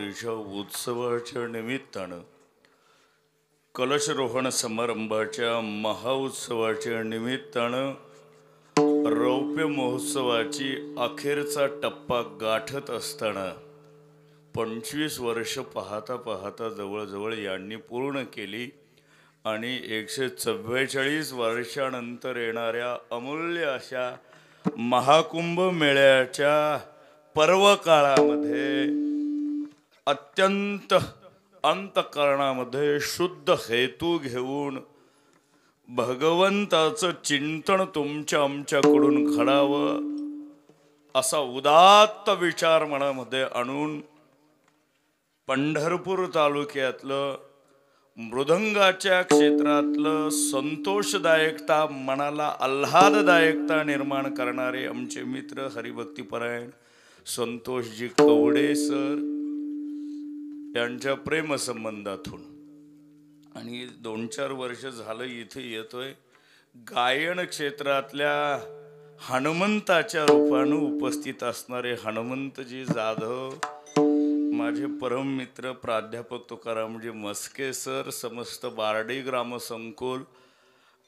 शिवरात्रीच्या उत्सवाच्या निमित्तानं कलशरोहण समारंभाच्या महाउत्सवाच्या निमित्तानं रौप्य महोत्सवाची अखेरचा टप्पा गाठत असताना 25 वर्ष पाहता पाहता जवळजवळ यांनी पूर्ण केली आणि 144 वर्षानंतर येणाऱ्या अमूल्य अशा महाकुंभ मेळ्याच्या पर्व काळामध्ये अत्यंत अंतःकरणामध्ये शुद्ध हेतू घेऊन भगवंताचं चिंतन तुमच्या आमच्याकडून घडावं असा उदात्त विचार मनामध्ये आणून पंढरपूर तालुक्यातलं मृदंगाच्या क्षेत्रातलं संतोषदायकता मनाला आल्हाददायकता निर्माण करणारे आमचे मित्र हरिभक्तीपरायण संतोषजी कवडे सर यांच्या प्रेमसंबंधातून आणि 2-4 वर्ष झालं इथे येतोय गायन क्षेत्रातल्या हनुमंताच्या रूपानं उपस्थित असणारे हनुमंतजी जाधव, माझे परम मित्र प्राध्यापक तुकारामजी मस्के सर, समस्त बारडी ग्रामसंकुल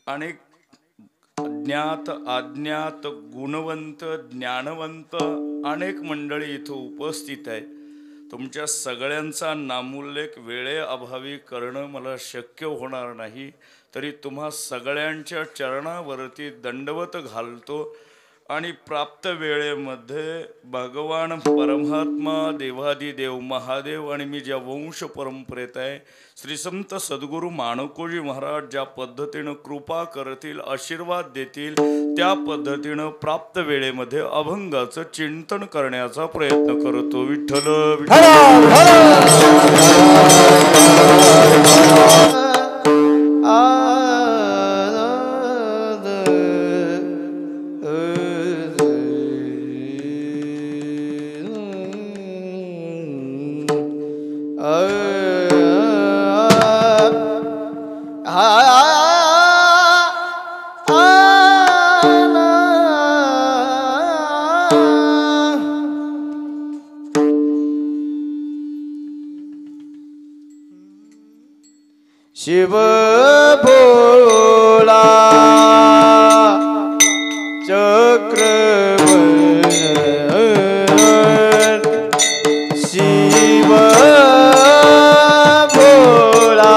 आणि अज्ञात अज्ञात गुणवंत ज्ञानवंत अनेक मंडळी इथं उपस्थित आहे. तुमच्या सगळ्यांचा नामोल्लेख वेळेअभावी करणं मला शक्य होणार नाही, तरी तुम्हा सगळ्यांच्या चरणावरती दंडवत घालतो आणि प्राप्त वेळेमध्ये भगवान परमात्मा देवादिदेव महादेव आणि मी ज्या वंश परंपरेत आहे श्री संत सद्गुरू माणकोजी महाराज ज्या पद्धतीनं कृपा करतील आशीर्वाद देतील त्या पद्धतीनं प्राप्त वेळेमध्ये अभंगाचं चिंतन करण्याचा प्रयत्न करतो. विठ्ठल शिव भोला चक्रवर्ती शिव भोला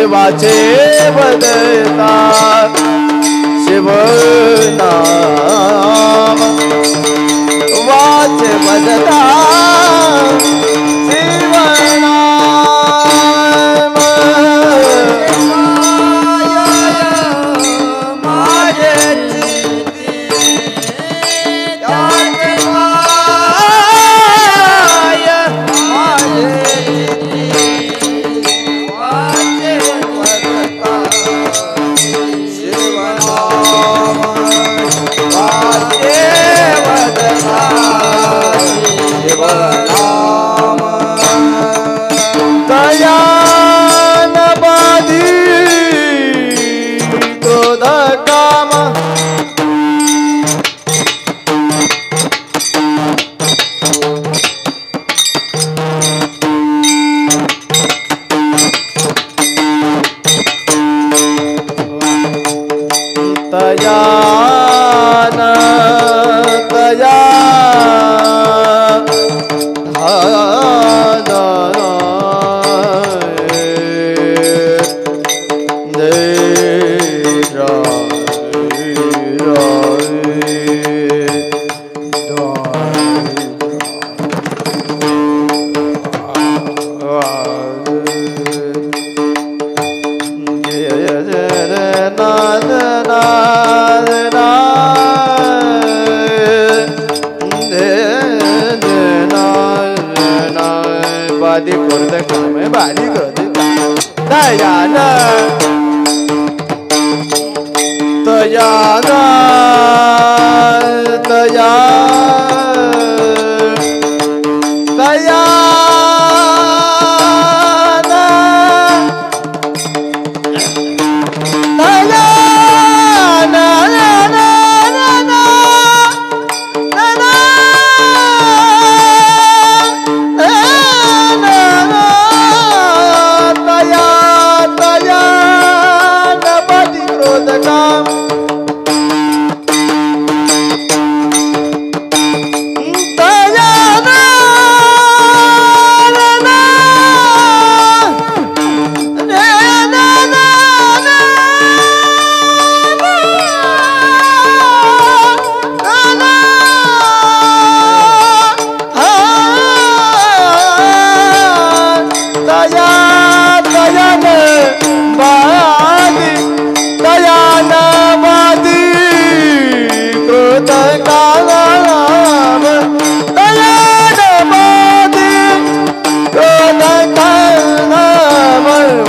वाचे बदता शिव नाम वाचे बदता शिव नाम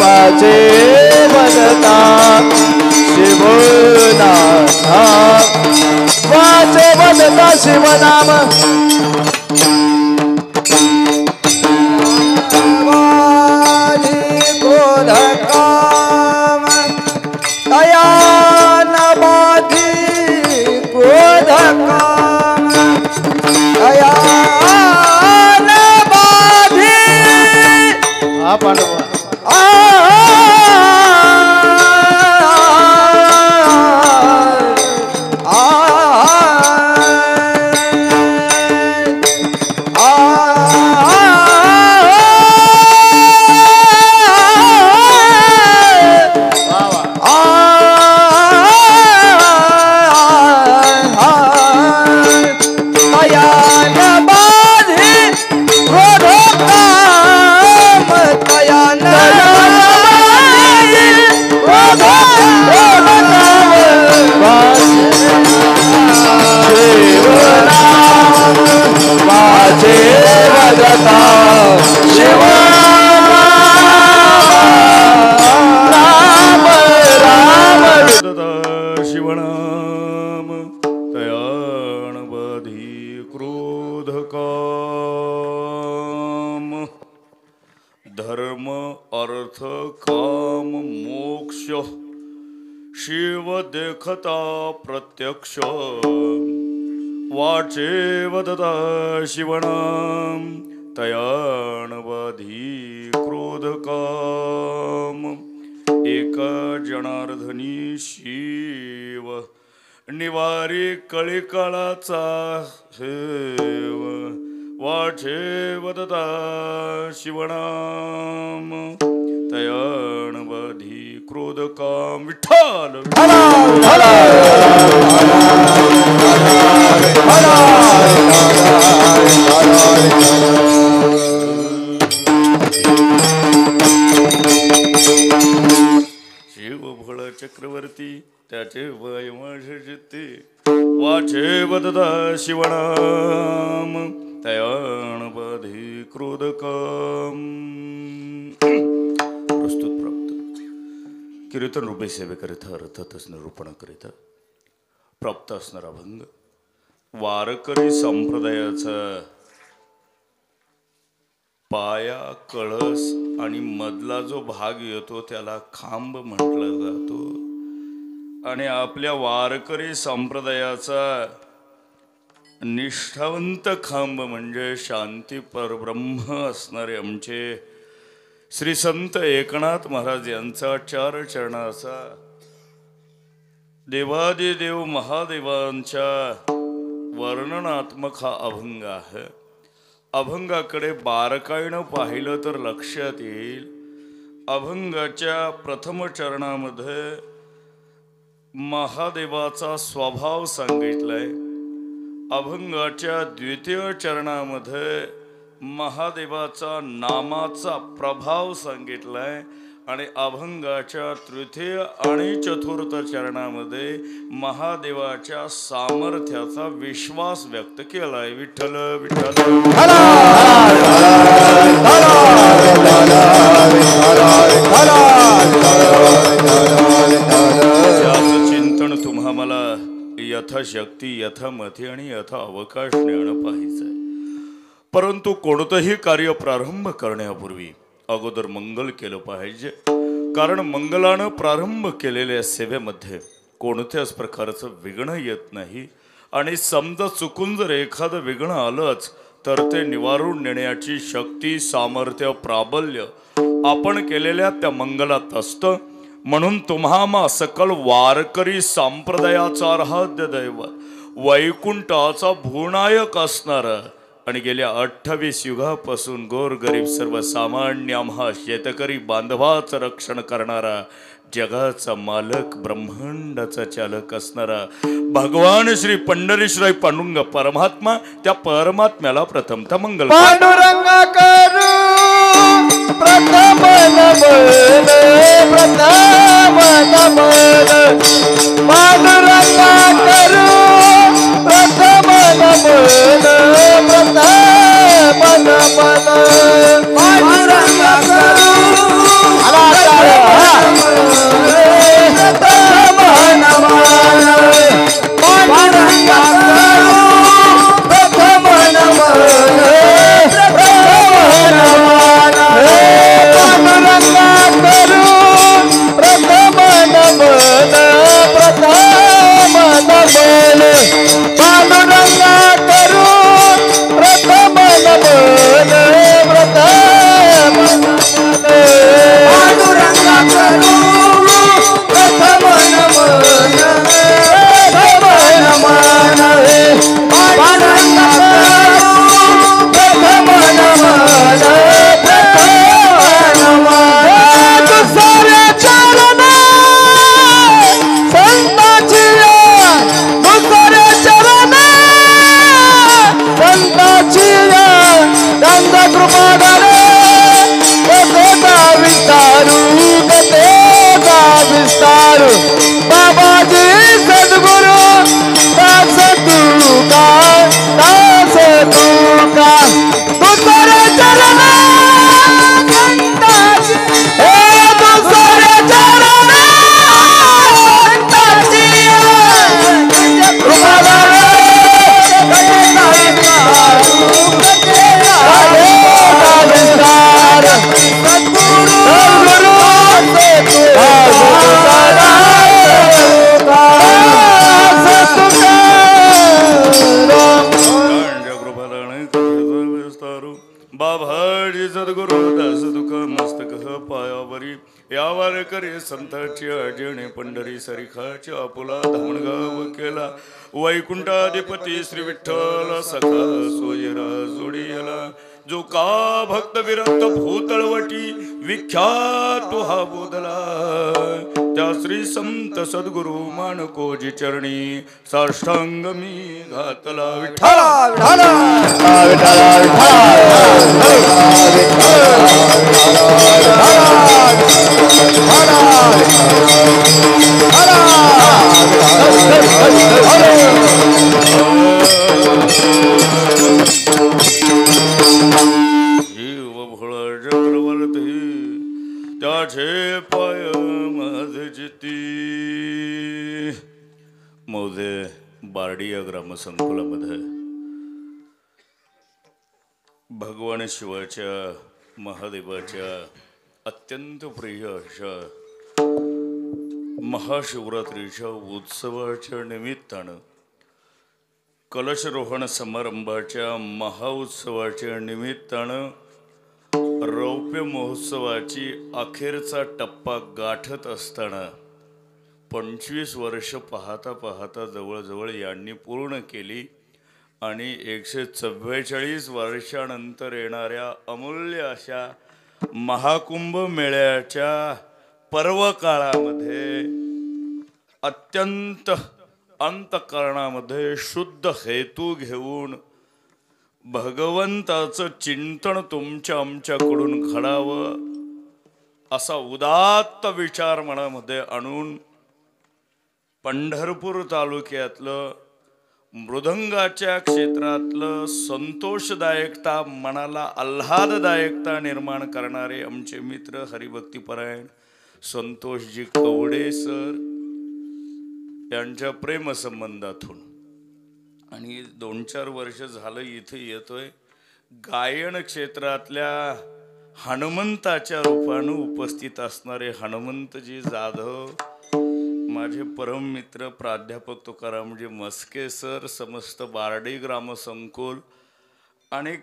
माझे शिव नाम क्रोध काम दया न बाधी क्रोध काम दया न बाधी हा पांडव काम मोक्ष शिव देखता प्रत्यक्ष वाचे वदता शिवनाम तयानवधी क्रोध काम एका जनार्दनी शिव निवारी कळिकाळाचा हेव वाचे वदता शिवनाम तयानवधी क्रोध काम विठ्ठल शिव भोळ चक्रवर्ती त्याचे वयमाश जिते वाचे वदता शिवनाम तयानवधी क्रोध काम प्रस्तुत प्राप्त कीर्तन रूपे सेवेकरिता अर्थातच निरूपण करिता प्राप्त असणारा अभंग वारकरी संप्रदायाचा पाया कळस आणि मधला जो भाग येतो त्याला खांब म्हटला जातो आणि आपल्या वारकरी संप्रदायाचा निष्ठावंत खांब म्हणजे शांती परब्रह्म असणारे आमचे श्री संत एकनाथ महाराज यांचा 4 चरणाचा देवादिदेव महादेवांच्या वर्णनात्मक हा अभंग आहे. अभंगाकडे बारकाईनं पाहिलं तर लक्षात येईल अभंगाच्या प्रथम चरणामध्ये महादेवाचा स्वभाव सांगितलाय. अभंगाच्या द्वितीय चरणामध्ये महादेवाचा नामाचा प्रभाव सांगितलाय आणि अभंगाच्या तृतीय आणि चतुर्थ चरणामध्ये महादेवाच्या सामर्थ्याचा विश्वास व्यक्त केलाय. विठ्ठल विठ्ठल त्याचं चिंतन तुम्हा मला यथाशक्ती यथामती आणि यथा अवकाश नेणं पाहिजे. परंतु कोणतंही कार्य प्रारंभ करण्यापूर्वी अगोदर मंगल केलं पाहिजे. कारण मंगलानं प्रारंभ केलेल्या सेवेमध्ये कोणत्याच प्रकारचं विघ्न येत नाही आणि समजा चुकून जर एखादं विघ्न आलंच तर ते निवारून नेण्याची शक्ती सामर्थ्य प्राबल्य आपण केलेल्या त्या मंगलात असतं. म्हणून तुम्हा सकल वारकरी संप्रदायाचा आराध्य दैवत वैकुंठाचा भूनायक असणारा आणि गेल्या 28 युगापासून गोरगरीब सर्वसामान्य आम्हा शेतकरी बांधवाचं रक्षण करणारा जगाचा मालक ब्रह्मांडाचा चालक असणारा भगवान श्री पंढरीश्वर पांडुरंग परमात्मा त्या परमात्म्याला प्रथमतः मंगल. पांडुरंग करू प्रथम नमन प्रथम नमन पांडुरंग करू प्रथम नमन प्रथम नमन पांडुरंग करू प्रथम नमन पांडुरंग करू प्रथम नमन पांडुरंगा करू प्रथम नमन प्रथम यावर करे संताची अजणे पंढरी सरिखाची आपुला धामणगाव केला वैकुंठाधिपती श्री विठ्ठल सखा सोयरा जोडियला जो का भक्त विरक्त भूतळवटी विख्यात हा बोधला त्या श्री संत सद्गुरु मानकोजी चरणी साष्टांग मी घातला विठ्ठला जीव भोळा चक्रवर्ती त्याचे पाय माझे जिती मौजे बारडी या ग्रामसंकुलामध्ये भगवान शिवाच्या महादेवाच्या अत्यंत प्रिय अशा महाशिवरात्रीच्या उत्सवाच्या निमित्तानं कलशरोहण समारंभाच्या महाउत्सवाच्या निमित्तानं रौप्य महोत्सवाची अखेरचा टप्पा गाठत असताना 25 वर्ष पाहता पाहता जवळजवळ यांनी पूर्ण केली आणि 144 वर्षानंतर येणाऱ्या अमूल्य अशा महाकुंभ मेळ्याच्या पर्व काळामध्ये अत्यंत अंतःकरणामध्ये शुद्ध हेतू घेऊन भगवंताचं चिंतन तुमच्या आमच्याकडून घडावं असा उदात्त विचार मनामध्ये आणून पंढरपूर तालुक्यातलं मृदंगाच्या क्षेत्रातलं संतोषदायकता मनाला आल्हाददायकता निर्माण करणारे आमचे मित्र हरिभक्तीपरायण संतोषजी कवडे सर यांच्या प्रेमसंबंधातून आणि 2-4 वर्ष झालं इथे येतोय गायन क्षेत्रातल्या हनुमंताच्या रूपानं उपस्थित असणारे हनुमंतजी जाधव माझे परम मित्र प्राध्यापक तुकारामजी मस्के सर समस्त बारडी ग्रामसंकुल आणि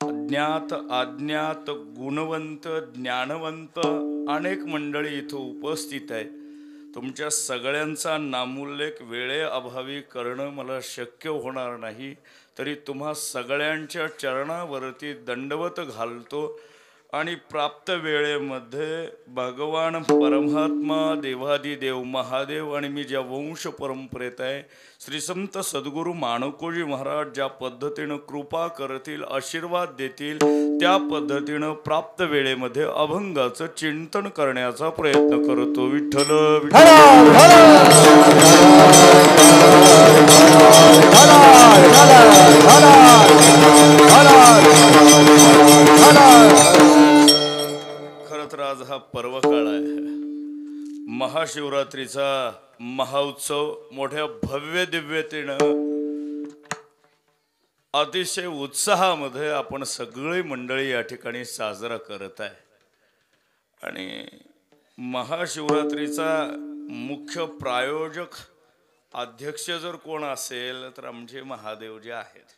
अज्ञात अज्ञात गुणवंत ज्ञानवंत अनेक मंडळी इथं उपस्थित आहे तुमच्या सगळ्यांचा नामोल्लेख वेळेअभावी करणं मला शक्य होणार नाही तरी तुम्हा सगळ्यांच्या चरणावरती दंडवत घालतो आणि प्राप्त वेळेमध्ये भगवान परमात्मा देवादिदेव महादेव आणि मी ज्या वंश परंपरेत आहे श्री संत सद्गुरू माणकोजी महाराज ज्या पद्धतीनं कृपा करतील आशीर्वाद देतील त्या पद्धतीनं प्राप्त वेळेमध्ये अभंगाचं चिंतन करण्याचा प्रयत्न करतो विठ्ठल खरं तर आज हा पर्व काळ आहे महाशिवरात्रीचा महाउत्सव मोठ्या भव्य दिव्यतेनं अतिशय उत्साहामध्ये आपण सगळी मंडळी या ठिकाणी साजरा करत आहे आणि महाशिवरात्रीचा मुख्य प्रायोजक अध्यक्ष जर कोण असेल तर आमचे महादेवजी आहेत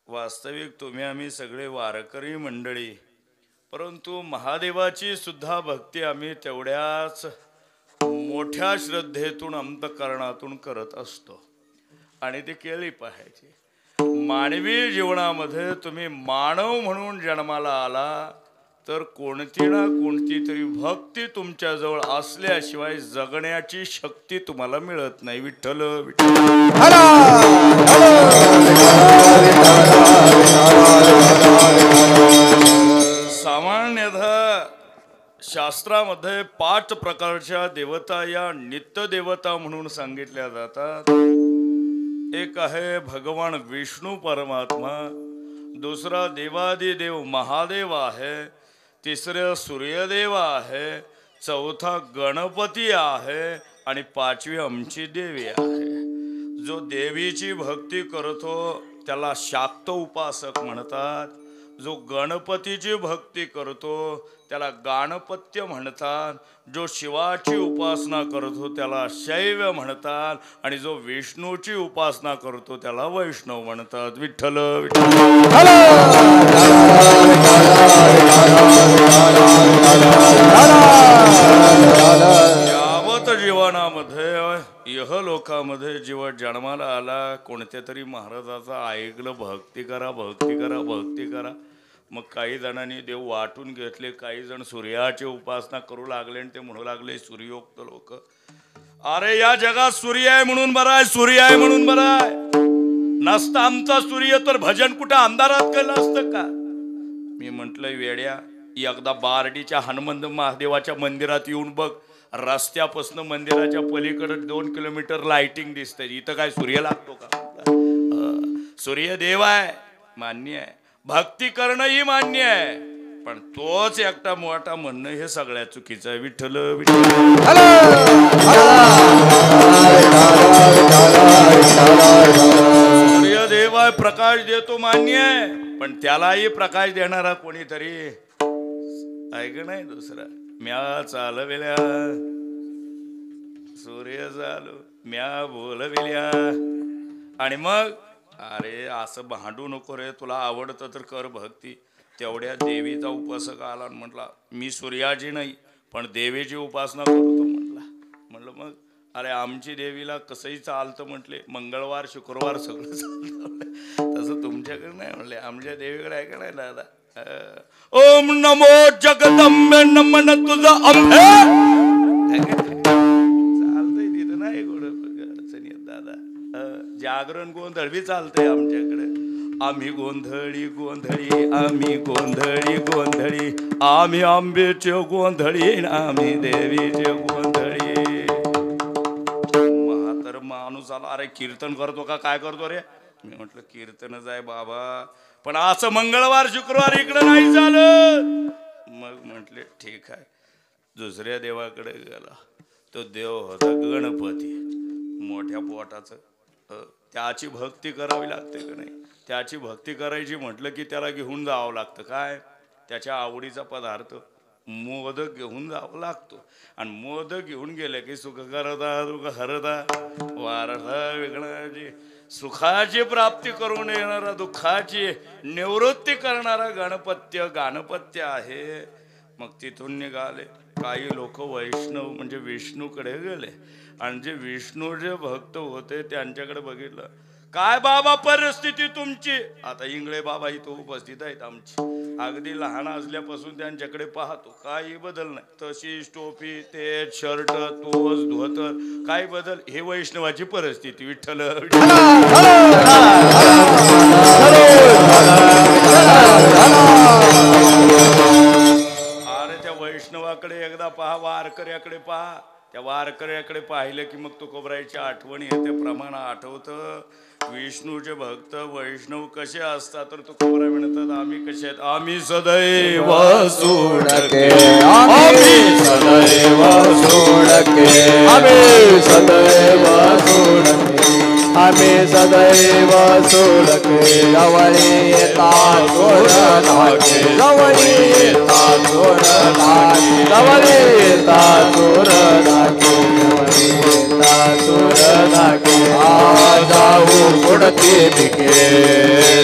वास्तविक तुम्ही आम्ही सगळे वारकरी मंडळी परंतु महादेवाची सुद्धा भक्ती आम्ही तेवढ्याच मोठ्या श्रद्धेतून अंतःकरणातून करत असतो आणि ती केली पाहिजे मानवी जीवनामध्ये तुम्ही मानव म्हणून जन्माला आला तर कोणती ना कोणती तरी भक्ती तुमच्याजवळ असल्याशिवाय जगण्याची शक्ती तुम्हाला मिळत नाही विठ्ठल सामान्यतः शास्त्रामध्ये 5 प्रकारच्या देवता या नित्य देवता म्हणून सांगितल्या जातात एक आहे भगवान विष्णू परमात्मा दुसरा देवादिदेव महादेव आहे तिसरा सूर्यदेव आहे चौथा गणपती आहे आणि 5वी आमची देवी आहे जो देवीची भक्ती करतो त्याला शाक्त उपासक म्हणतात जो गणपतीची भक्ती करतो त्याला गाणपत्य म्हणतात, जो शिवाची उपासना करतो त्याला शैव म्हणतात, आणि जो विष्णूची उपासना करतो त्याला वैष्णव म्हणतात. विठ्ठल यावत जीवनामध्ये इहलोकामध्ये जीव जन्माला आला, कोणत्या तरी महाराजाचा ऐकलं भक्ती करा भक्ती करा भक्ती करा. मग काही जणांनी देव वाटून घेतले, काही जण सूर्याची उपासना करू लागले आणि ते म्हणू लागले सूर्योक्त लोक, अरे या जगात सूर्य आहे म्हणून बरं आहे, सूर्य आहे म्हणून बरं आहे. नसता आमचा सूर्य तर भजन कुठं अंधारात केलं असतं का? मी म्हटलं वेड्या, एकदा बारडीच्या हनुमंत महादेवाच्या मंदिरात येऊन बघ, रस्त्यापासून मंदिराच्या पलीकडे 2 किलोमीटर लाइटिंग दिसते. इथं काय सूर्य लागतो का? सूर्य देव आहे, मान्य आहे, भक्ती करणं ही मान्य आहे, पण तोच एकटा मोठा म्हणणं हे सगळ्यात चुकीचं आहे. विठ्ठल सूर्य देव आहे, प्रकाश देतो मान्य आहे, पण त्यालाही प्रकाश देणारा कोणीतरी ऐक नाही दुसरा. म्या चालविल्या सूर्य चालू म्या बोलविल्या, आणि मग अरे असं भांडू नको रे, तुला आवडतं तर कर भक्ती. तेवढ्या देवीचा उपासक आला आणि म्हटला मी सूर्याची नाही पण देवीची उपासना करतो म्हणलं मग अरे आमची देवीला कसंही चालतं म्हटले, मंगळवार शुक्रवार सगळं चालतं, तसं तुमच्याकडे नाही म्हणले, आमच्या देवीकडे आहे का नाही दादा. ओम नमो जगदंबे नमन तुझं अंबे चालतंय तिथं नाही अडचणी दादा. जागरण गोंधळ बी चालतंय आमच्याकडे. आम्ही गोंधळी गोंधळी आम्ही गोंधळी गोंधळी, आम्ही आंबेचे गोंधळी आम्ही देवीचे गोंधळी. म्हातार माणूस आला, अरे कीर्तन करतो का काय करतो रे? मी म्हटलं कीर्तनच आहे बाबा, पण असं मंगळवार शुक्रवार इकडं नाही झालं. मग म्हटले ठीक आहे. दुसऱ्या देवाकडे गेला, तो देव होता गणपती, मोठ्या पोटाचं. त्याची भक्ती करावी लागते का नाही? त्याची भक्ती करायची म्हटलं की त्याला घेऊन जावं लागतं काय, त्याच्या आवडीचा पदार्थ मोदक घेऊन जावं लागतो, आणि मोदक घेऊन गेले की सुख करता दुःख हरता वारता वेगळाची, सुखाची प्राप्ती करून येणारा दुःखाची निवृत्ती करणारा गाणपत्य आहे. मग तिथून निघाले काही लोक वैष्णव म्हणजे विष्णूकडे गेले, आणि जे विष्णूचे भक्त होते त्यांच्याकडे बघितलं, काय बाबा परिस्थिती तुमची? आता इंगळे बाबा इथं उपस्थित आहेत आमची, अगदी लहान असल्यापासून त्यांच्याकडे पाहतो, काही बदल नाही, तशीच टोपी ते शर्ट तोच धोतर, काय बदल? हे वैष्णवाची परिस्थिती. विठ्ठल अरे त्या वैष्णवाकडे एकदा पहा, वारकऱ्याकडे पहा, त्या वारकऱ्याकडे पाहिलं की मग तुकोबरायची आठवण येते, प्रमाण आठवतं. विष्णूचे भक्त वैष्णव कसे असतात तर तुकोबराय म्हणतात आम्ही कसे आहेत? आम्ही सदैव सोडके, आम्ही सदैव सोडके, आम्ही सदैव सोडके, आम्ही सदैव सोडके, जवळी येतात चोर धाके, जवळी येतात चोर धाके, जवळी येतात चोर धाके, जवळी येतात चोर धाके. जाऊ पुढती भिके,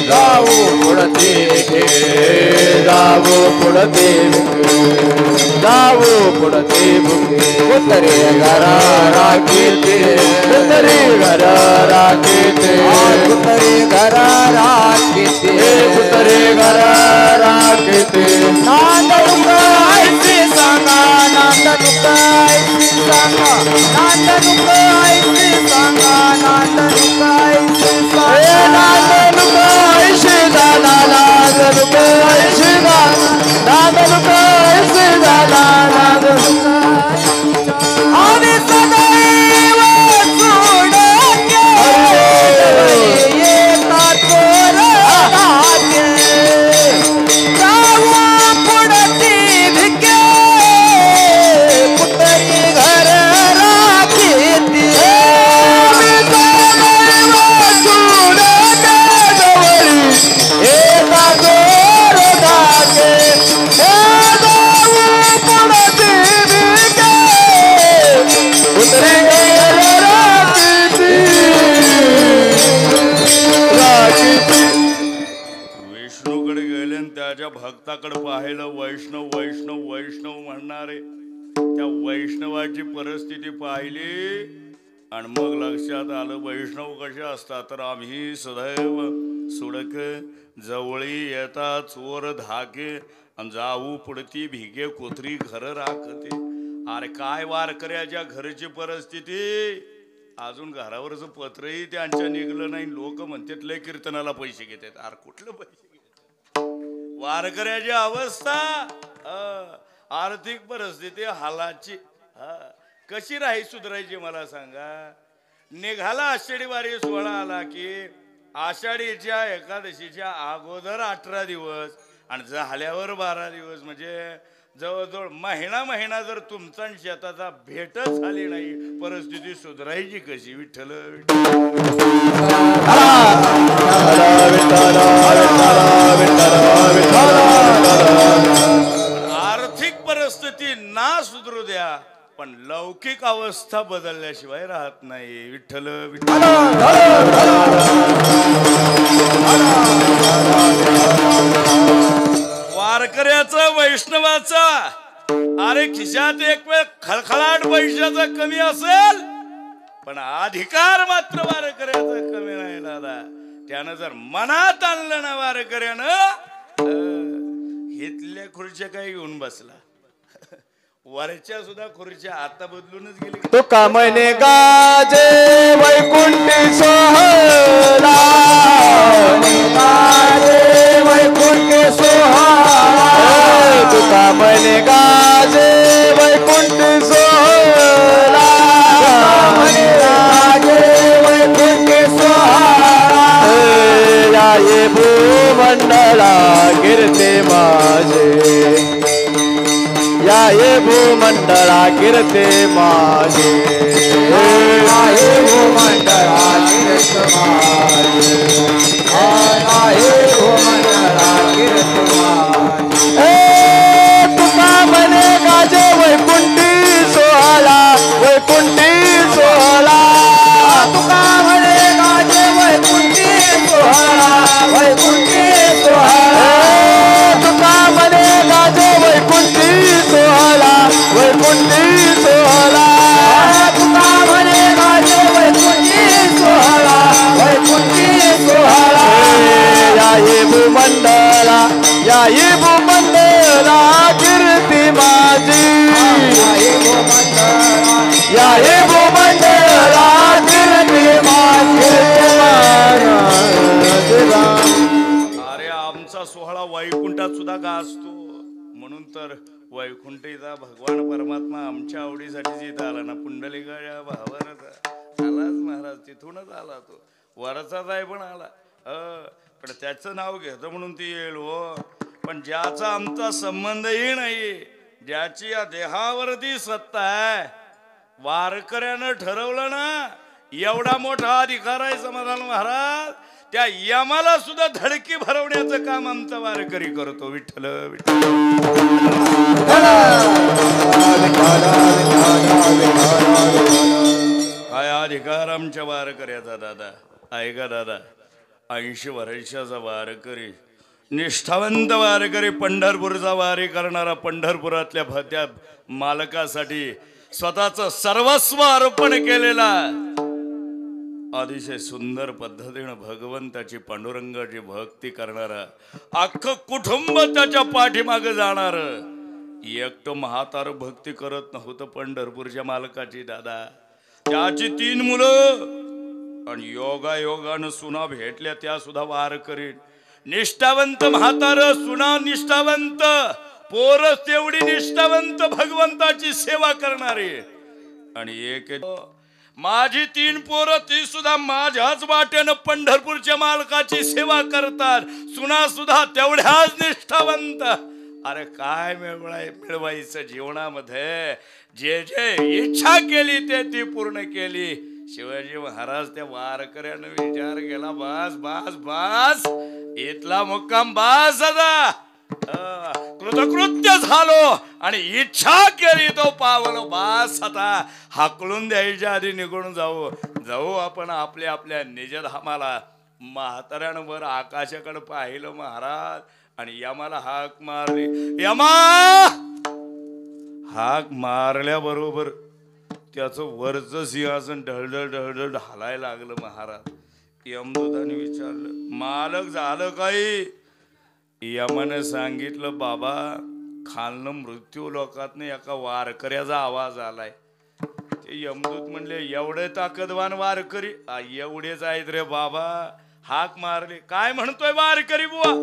जाऊ पुढती भिके, जाऊ पुढती भिके, जाऊ पुढती भिके. उतरे घरा राखीते, उतरे घरा राखीते, उतरे घरा राखीते, उतरे घरा राखीते. नांदणूक ऐसी सांगा, नांदणूक ऐसी सांगा, नांदणूक ऐसी सांगा, नांदणूक ऐसी सांगा, नांदणूक ऐसी दादा, नांदणूक ऐसी दादा, नांदणूक ऐसी दादा, नांदणूक आम्ही सदैव सोडके, येतात चोर धाके, जाऊ पुढती भिके, पुतळी घर राखीती. आम्ही सदैव त्या वैष्णवाची परिस्थिती पाहिली आणि मग लक्षात आलं वैष्णव कसे असतात तर आम्ही सदैव सुडक जवळी येता चोर धाके आणि जाऊ पुढती भिगे कोथरी घर राखते. अरे काय वारकऱ्याच्या घरची परिस्थिती, अजून घरावरच पत्रही त्यांच्या निघलं नाही. लोक म्हणतात लय कीर्तनाला पैसे घेतात. अरे कुठलं पैसे घेतात? वारकऱ्याची अवस्था, आर्थिक परिस्थिती हालाची. कशी राही सुधारायची मला सांगा. निघाला आषाढी वारी सोहळा आला की आषाढीच्या एकादशीच्या अगोदर 18 दिवस आणि झाल्यावर 12 दिवस, म्हणजे जवळजवळ महिना जर तुमचा शेताचा भेटच झाली नाही, परिस्थिती सुधारायची कशी? विठ्ठल आर्थिक परिस्थिती ना सुधरू द्या पण लौकिक अवस्था बदलल्याशिवाय राहत नाही. विठ्ठल विठ्ठल. वारकऱ्याचा वैष्णवाचा अरे खिशात एक वेळ खळखळाट पैशाचा कमी असेल पण अधिकार मात्र वारकऱ्याचा कमी नाही दादा. त्यानं जर मनात आणलं ना वारकऱ्यानं, इथल्या खुर्च्या काही घेऊन बसला, वरच्या सुद्धा खुर्च्या आता बदलूनच गेली. तुका म्हणे गाजे वैकुंठी सोहळा, गाजे वैकुंठी सोहळा, तुका म्हणे गाजे वैकुंठी सोहळा, म्हणे गाजे वैकुंठी सोहळा, या ये भूमंडळा कीर्ती माझे, या ये भूमंडळा कीर्ती माझे, या ये भूमंडळा कीर्ती माझे, या ये भूमंडळा कीर्ती माझे. तुका म्हणे गाजे वैकुंठी सोहळा, वैकुंठी सोहळा, तुका म्हणे गाजे वैकुंठी सोहळा, वैकुंठी सोहळा, तुका म्हणे गाजे वैकुंठी सोहळा, वैकुंठी सोहळा, तुका म्हणे गाजे वैकुंठी सोहळा, वैकुंठी सोहळा, या ये भूमंडळा, या ये भूमंडळा कीर्ती माझी, या ये भूमंडळा, या ये भूमंडळा कीर्ती माझी. अरे आमचा सोहळा वैकुंठात सुद्धा गाजतो म्हणून तर वैकुंठीचा भगवान परमात्मा आमच्या आवडीसाठी इथं आला ना. पुंडलिकाच्या भावानं आलाच महाराज, तिथूनच आला तो. वरचाच आहे पण आला, पण त्याचं नाव घेतो म्हणून ती येईल हो. पण ज्याचा आमचा संबंधही नाही, ज्याची या देहावरती सत्ता आहे, वारकऱ्यानं ठरवलं ना एवढा मोठा अधिकार आहे समाधान महाराज, त्या यमाला सुद्धा धडकी भरवण्याचं काम आमचा वारकरी करतो. विठ्ठल विठ्ठल. काय अधिकार आमच्या वारकऱ्याचा दादा. ऐका दादा, 80 वर्षाचा वारकरी, निष्ठावंत वारकरी, पंढरपूरचा वारी करणारा, पंढरपुरातल्या भत्या मालकासाठी स्वतःचं सर्वस्व अर्पण केलेला, अतिशय सुंदर पद्धतीनं भगवंताची पांडुरंगाची भक्ती करणारा, अख्खं कुटुंब त्याच्या पाठीमागे जाणार. एकटं म्हातार भक्ती करत नव्हतं पंढरपूरच्या मालकाची दादा. त्याची 3 मुलं आणि योगायोगानं सुना भेटल्या, त्या सुद्धा वारकरी. निष्ठावंत म्हातार, सुना निष्ठावंत, पोर तेवढी निष्ठावंत, भगवंताची सेवा करणारी. आणि एक माझी 3 पोरं, ती सुद्धा माझ्याच वाटेनं पंढरपूरच्या मालकाची सेवा करतात, सुना सुद्धा तेवढ्याच निष्ठावंत. अरे काय मिळवायचं जीवनामध्ये, जे जे इच्छा केली ते ती पूर्ण केली. शिवाजी महाराज त्या वारकऱ्यानं विचार केला, बास बास बास, इथला मुक्काम बास दादा, कृतकृत्य झालो आणि इच्छा केली तो पावलो, बास आता हाकलून द्यायच्या आधी निघून जाऊ आपण आपल्या आपल्या निजधामाला. म्हाताऱ्यानं वर आकाशाकडे पाहिलं महाराज आणि यमाला हाक मारली, यमा हाक मारल्याबरोबर त्याचं वरचं सिंहासन ढळढळ ढळढळ हलायला लागलं. महाराज यमदूताने विचारलं, मालक झालं काही? यमाने सांगितलं, बाबा खालनं मृत्यू लोकातनं एका वारकऱ्याचा आवाज आलाय. ते यमदूत म्हणले, एवढे ताकदवान वारकरी? एवढेच आहेत रे बाबा. हाक मारले, काय म्हणतोय वारकरी बुवा?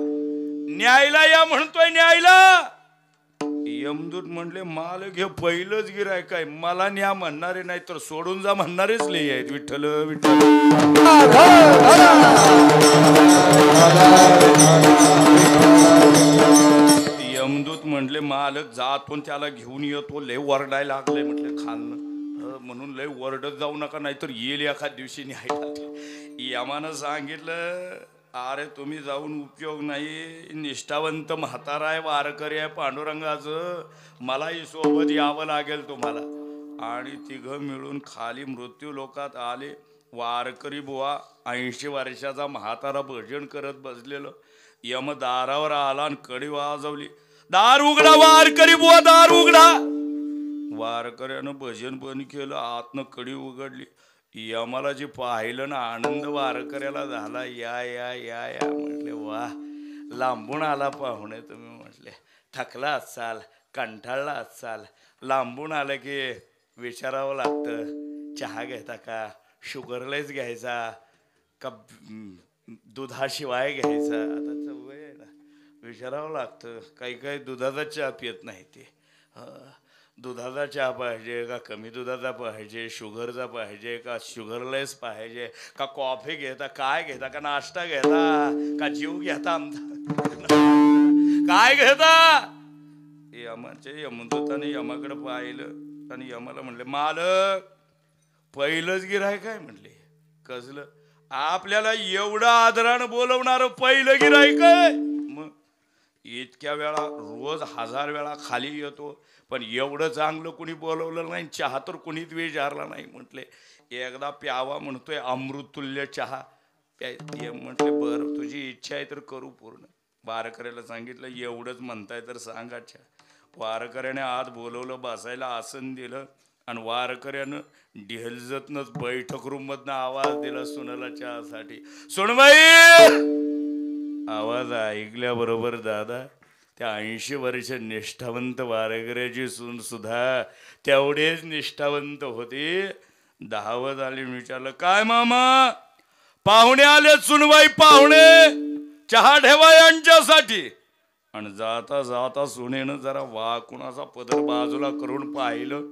न्यायला या म्हणतोय, न्यायला. यमदूत म्हणले, मालक हे पहिलंच गिऱ्हाईक आहे, मला न्या म्हणणारे नाही तर सोडून जा म्हणणारेच लई आहेत. विठ्ठल विठ्ठल. यमदूत म्हणले, मालक जातो त्याला घेऊन येतो, लय वरडायला लागले. म्हटले खालनं म्हणून लय वरडत जाऊ नका नाहीतर येईल एखाद दिवशी न्यायला. यमानं सांगितलं, अरे तुम्ही जाऊन उपयोग नाही, निष्ठावंत म्हातारा आहे, वारकरी आहे पांडुरंगाचं, मलाही सोबत यावं लागेल तुम्हाला. आणि तिघं मिळून खाली मृत्यू लोकात आले. वारकरी बुवा 80 वर्षाचा म्हातारा भजन करत बसलेलं. यम दारावर आला आणि कडी वाजवली, दार उघडा वारकरी बुवा, दार उघडा. वारकऱ्यानं भजन बंद केलं, आतनं कडी उघडली. यमाला जे पाहिलं ना आनंद वारकऱ्याला झाला. या या या या म्हटले, वा लांबून आला पाहुणे तुम्ही. म्हटले थकला असाल, कंटाळला असाल, लांबून आलं की विचारावं लागतं, चहा घेता का, शुगरलेस घ्यायचा का दुधाशिवाय घ्यायचा. आता वय आहे ना, विचारावं लागतं. काही काही दुधाचा चहा पित नाही ते. दुधाचा चहा पाहिजे का कमी दुधाचा पाहिजे, शुगरचा पाहिजे का शुगरलेस पाहिजे, का कॉफी घेता, काय घेता, का नाश्ता घेता, का जीव घेता आमचा, काय घेता. यमाचे यमदूताने यमाकडे पाहिलं आणि यमाला म्हणले, मालक पहिलंच गिऱ्हाईक आहे. म्हणले कसलं? आपल्याला एवढं आदरानं बोलवणार पहिलं गिऱ्हाईक आहे. मग इतक्या वेळा रोज 1000 वेळा खाली येतो, पण एवढं चांगलं कुणी बोलवलं नाही, चहा तर कुणीच विचारला नाही. म्हटले एकदा प्यावा म्हणतोय, अमृततुल्य चहा प्या. म्हटले बरं तुझी इच्छा आहे तर करू पूर्ण. वारकऱ्याला सांगितलं, एवढंच म्हणताय तर सांगा चहा. वारकऱ्याने आत बोलवलं, बसायला आसन दिलं आणि वारकऱ्यानं ढेलजतनच बैठक रूम मधनं आवाज दिला सुनाला चहासाठी. सुनबाई. आवाज ऐकल्याबरोबर दादा त्या 80 वर्ष निष्ठावंत वारकऱ्याची सून सुद्धा तेवढेच निष्ठावंत होते. 10 आले. विचारलं, काय मामा पाहुणे आले? सुनबाई पाहुणे, चहा ठेवा यांच्यासाठी. आणि जाता जाता सुनेनं जरा वाकुणाचा पदर बाजूला करून पाहिलं,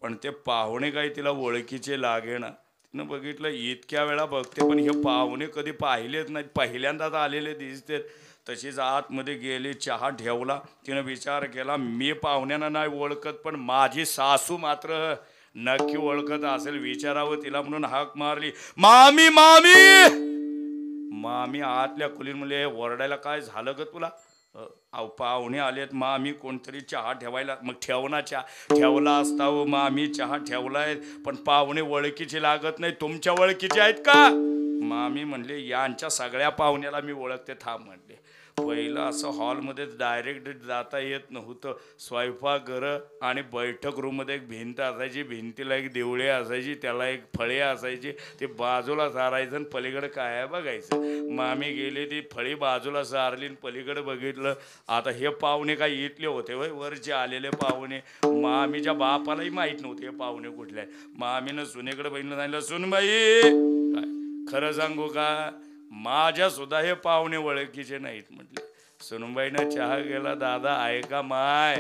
पण ते पाहुणे काही तिला ओळखीचे लागेना. तिनं बघितलं, इतक्या वेळा बघते पण हे पाहुणे कधी पाहिलेच नाहीत, पहिल्यांदाच आलेले दिसते. तशीच आतमध्ये गेली, चहा ठेवला. तिनं विचार केला, मी पाहुण्यांना नाही ओळखत पण माझी सासू मात्र नक्की ओळखत असेल, विचारावं तिला म्हणून हाक मारली, मामी मामी. मामी आतल्या खोलीत म्हणले, ओरडायला काय झालं ग तुला? पाहुणे आलेत मामी, कोणतरी चहा ठेवायला. मग ठेवना चहा. ठेवला असता हो मामी, चहा ठेवलाय, पण पाहुणे ओळखीचे लागत नाही, तुमच्या ओळखीचे आहेत का? मामी म्हणले, यांच्या सगळ्या पाहुण्याला मी ओळखते, थांब. म्हणले पहिलं असं हॉलमध्ये डायरेक्ट जाता येत नव्हतं. स्वयंपाकघरं आणि बैठक रूममध्ये एक भिंत असायची, भिंतीला एक देवळे असायची, त्याला एक फळे असायची, ते बाजूला सारायचं आणि पलीकडे काय बघायचं. मामी गेली, ती फळी बाजूला सारली, पलीकडे बघितलं. आता हे पाहुणे काय इथले होते वय, वरचे आलेले पाहुणे. मामीच्या बापालाही माहीत नव्हते हे पाहुणे कुठले. मामीनं सुनेकडे बघितलं, सांगितलं, सुनबाई काय खरं सांगू का, माझ्या सुद्धा हे पाहुणे ओळखीचे नाहीत. म्हटले सुनबाईनं चहा गेला. दादा ऐका माय,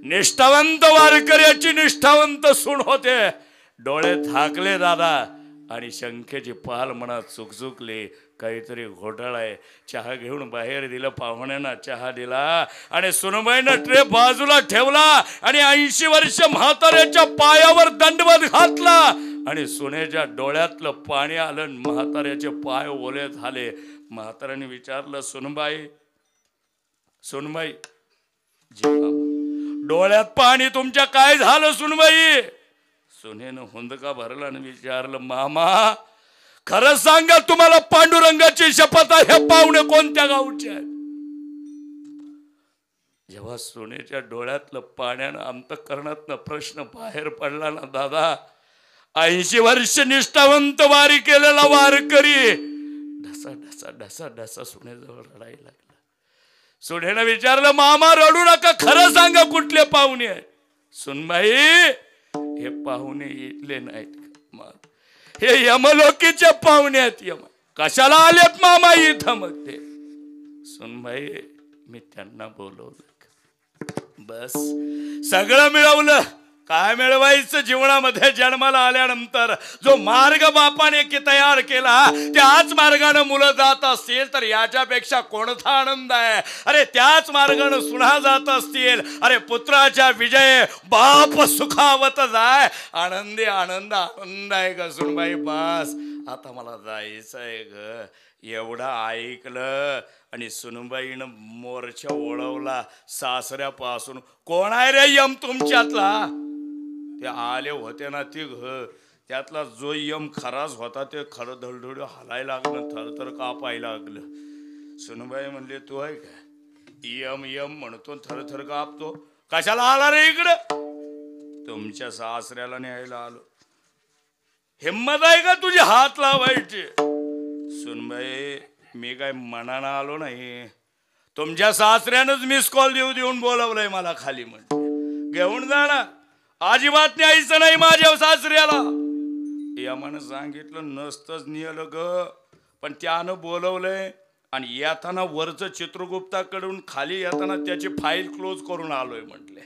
निष्ठावंत वारकऱ्याची निष्ठावंत सून होते. डोळे झाकले दादा आणि शंखेची पाल मनात चुकचुकले, काहीतरी घोटाळा आहे. चहा घेऊन बाहेर दिलं, पाहुण्यांना चहा दिला आणि सुनबाईनं ट्रे बाजूला ठेवला आणि 80 वर्ष म्हाताऱ्याच्या पायावर दंडवत घातला आणि सुनेच्या डोळ्यातलं पाणी आलं, म्हाताऱ्याचे पाय ओले झाले. म्हाताऱ्याने विचारलं, सुनबाई सुनबाई, डोळ्यात पाणी तुमच्या काय झालं सुनबाई? सुनेनं हुंदका भरला आणि विचारलं, मामा खरं सांगा, तुम्हाला पांडुरंगाची शपथ आहे, हे पाहुणे कोणत्या गावचे आहेत? जेव्हा सोनेच्या डोळ्यातलं पाण्यानं अंतःकरणातनं प्रश्न बाहेर पडला ना दादा, 80 वर्ष निष्ठावंत वारी केलेला वारकरी ढसा ढसा ढसा ढसा सुनेजवळ रडायला लागला. सुनेनं विचारलं, मामा रडू नका, खरं सांगा कुठले पाहुणे आहेत? सुनबाई, हे पाहुणे इथले नाहीत, हे यमलोकीचे पाहुणे आहेत. यम कशाला आलेत मामा इथं? मग ते सुनबाई, मी त्यांना बोलवलं, बस सगळं मिळवलं. काय मिळवायचं जीवनामध्ये? जन्माला आल्यानंतर जो मार्ग बापाने की तयार केला त्याच मार्गाने मुलं जात असतील तर याच्यापेक्षा कोणता आनंद आहे? अरे त्याच मार्गाने सुना जात असतील, अरे पुत्राच्या विजय बाप सुखावत जाय. आनंदी आनंद आनंद आहे ग सुनबाई. बस आता मला जायचं आहे ग. एवढं ऐकलं आणि सुनबाईनं मोर्चा ओळवला सासऱ्यापासून. कोण आहे रे यम तुमच्यातला? ते आले होते ना ती त्यातला जो यम खराच होता ते खरं धडधड हलायला लागलं, थरथर कापायला लागलं. सुनबाई म्हणले, तू आहे का? यम यम म्हणतो थरथर कापतो. कशाला आला रे इकडं? तुमच्या सासऱ्याला न्यायला आलो. हिम्मत आहे का तुझे हात लावायचे? सुनबाई, मी काय मनानं आलो नाही. तुमच्या सासऱ्यानंच मिस कॉल देऊन बोलवलंय मला खाली. म्हणजे घेऊन जा ना, अजिबात न्यायचं नाही माझ्या सासऱ्याला. यामानं सांगितलं नसतंच नेलं ग, पण त्यानं बोलवलंय. आणि येताना वरचं चित्रगुप्ताकडून खाली येताना त्याची फाईल क्लोज करून आलोय म्हटले.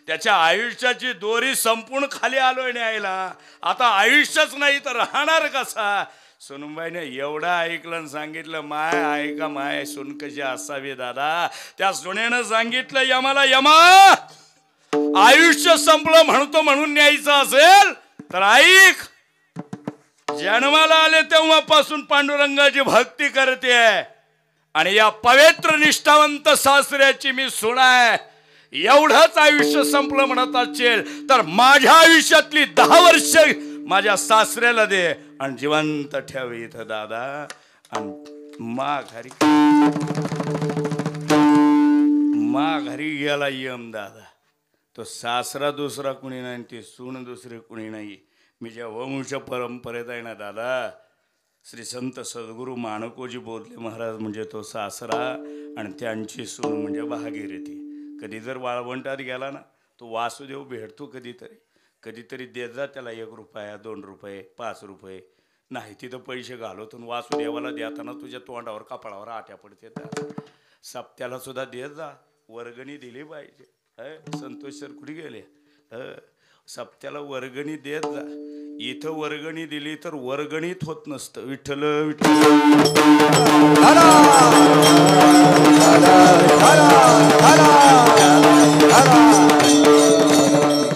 त्याच्या आयुष्याची दोरी संपूर्ण खाली आलोय न्यायला. आता आयुष्यच नाही तर राहणार कसा? सुनबाईने एवढं ऐकलं आणि सांगितलं, माय ऐका माय सुन कशी असावी दादा. त्या सुनेनं सांगितलं, यमाला, यमा आयुष्य संपलं म्हणतो म्हणून न्यायचं असेल तर ऐक, जन्माला आले तेव्हापासून पांडुरंगाची भक्ती करते आणि या पवित्र निष्ठावंत सासऱ्याची मी सून आहे. एवढंच आयुष्य संपलं म्हणत असेल तर माझ्या आयुष्यातली 10 वर्ष माझ्या सासऱ्याला दे आणि जिवंत ठेव इथं दादा. आणि घरी गेला यम दादा. तो सासरा दुसरा कुणी नाही, ती सून दुसरी कुणी नाही. मी ज्या वंश परंपरेत आहे ना दादा, श्री संत सद्गुरू माणकोजी बोधले महाराज म्हणजे तो सासरा आणि त्यांची सून म्हणजे भागीरथी. कधी जर वाळवंटात गेला ना, तो वासुदेव भेटतो कधीतरी देत जा त्याला 1 रुपया 2 रुपये 5 रुपये. नाही तिथं पैसे घालवतो. वासुदेवाला देताना तुझ्या तोंडावर कपाळावर आट्या पडते. सप्त्याला सुद्धा देत जा, वर्गणी दिली पाहिजे. संतोष सर कुठे गेले? सप्त्याला वर्गणी देत जा. इथं वर्गणी दिली तर वर्गणीत होत नसतं. विठ्ठल विठ्ठल.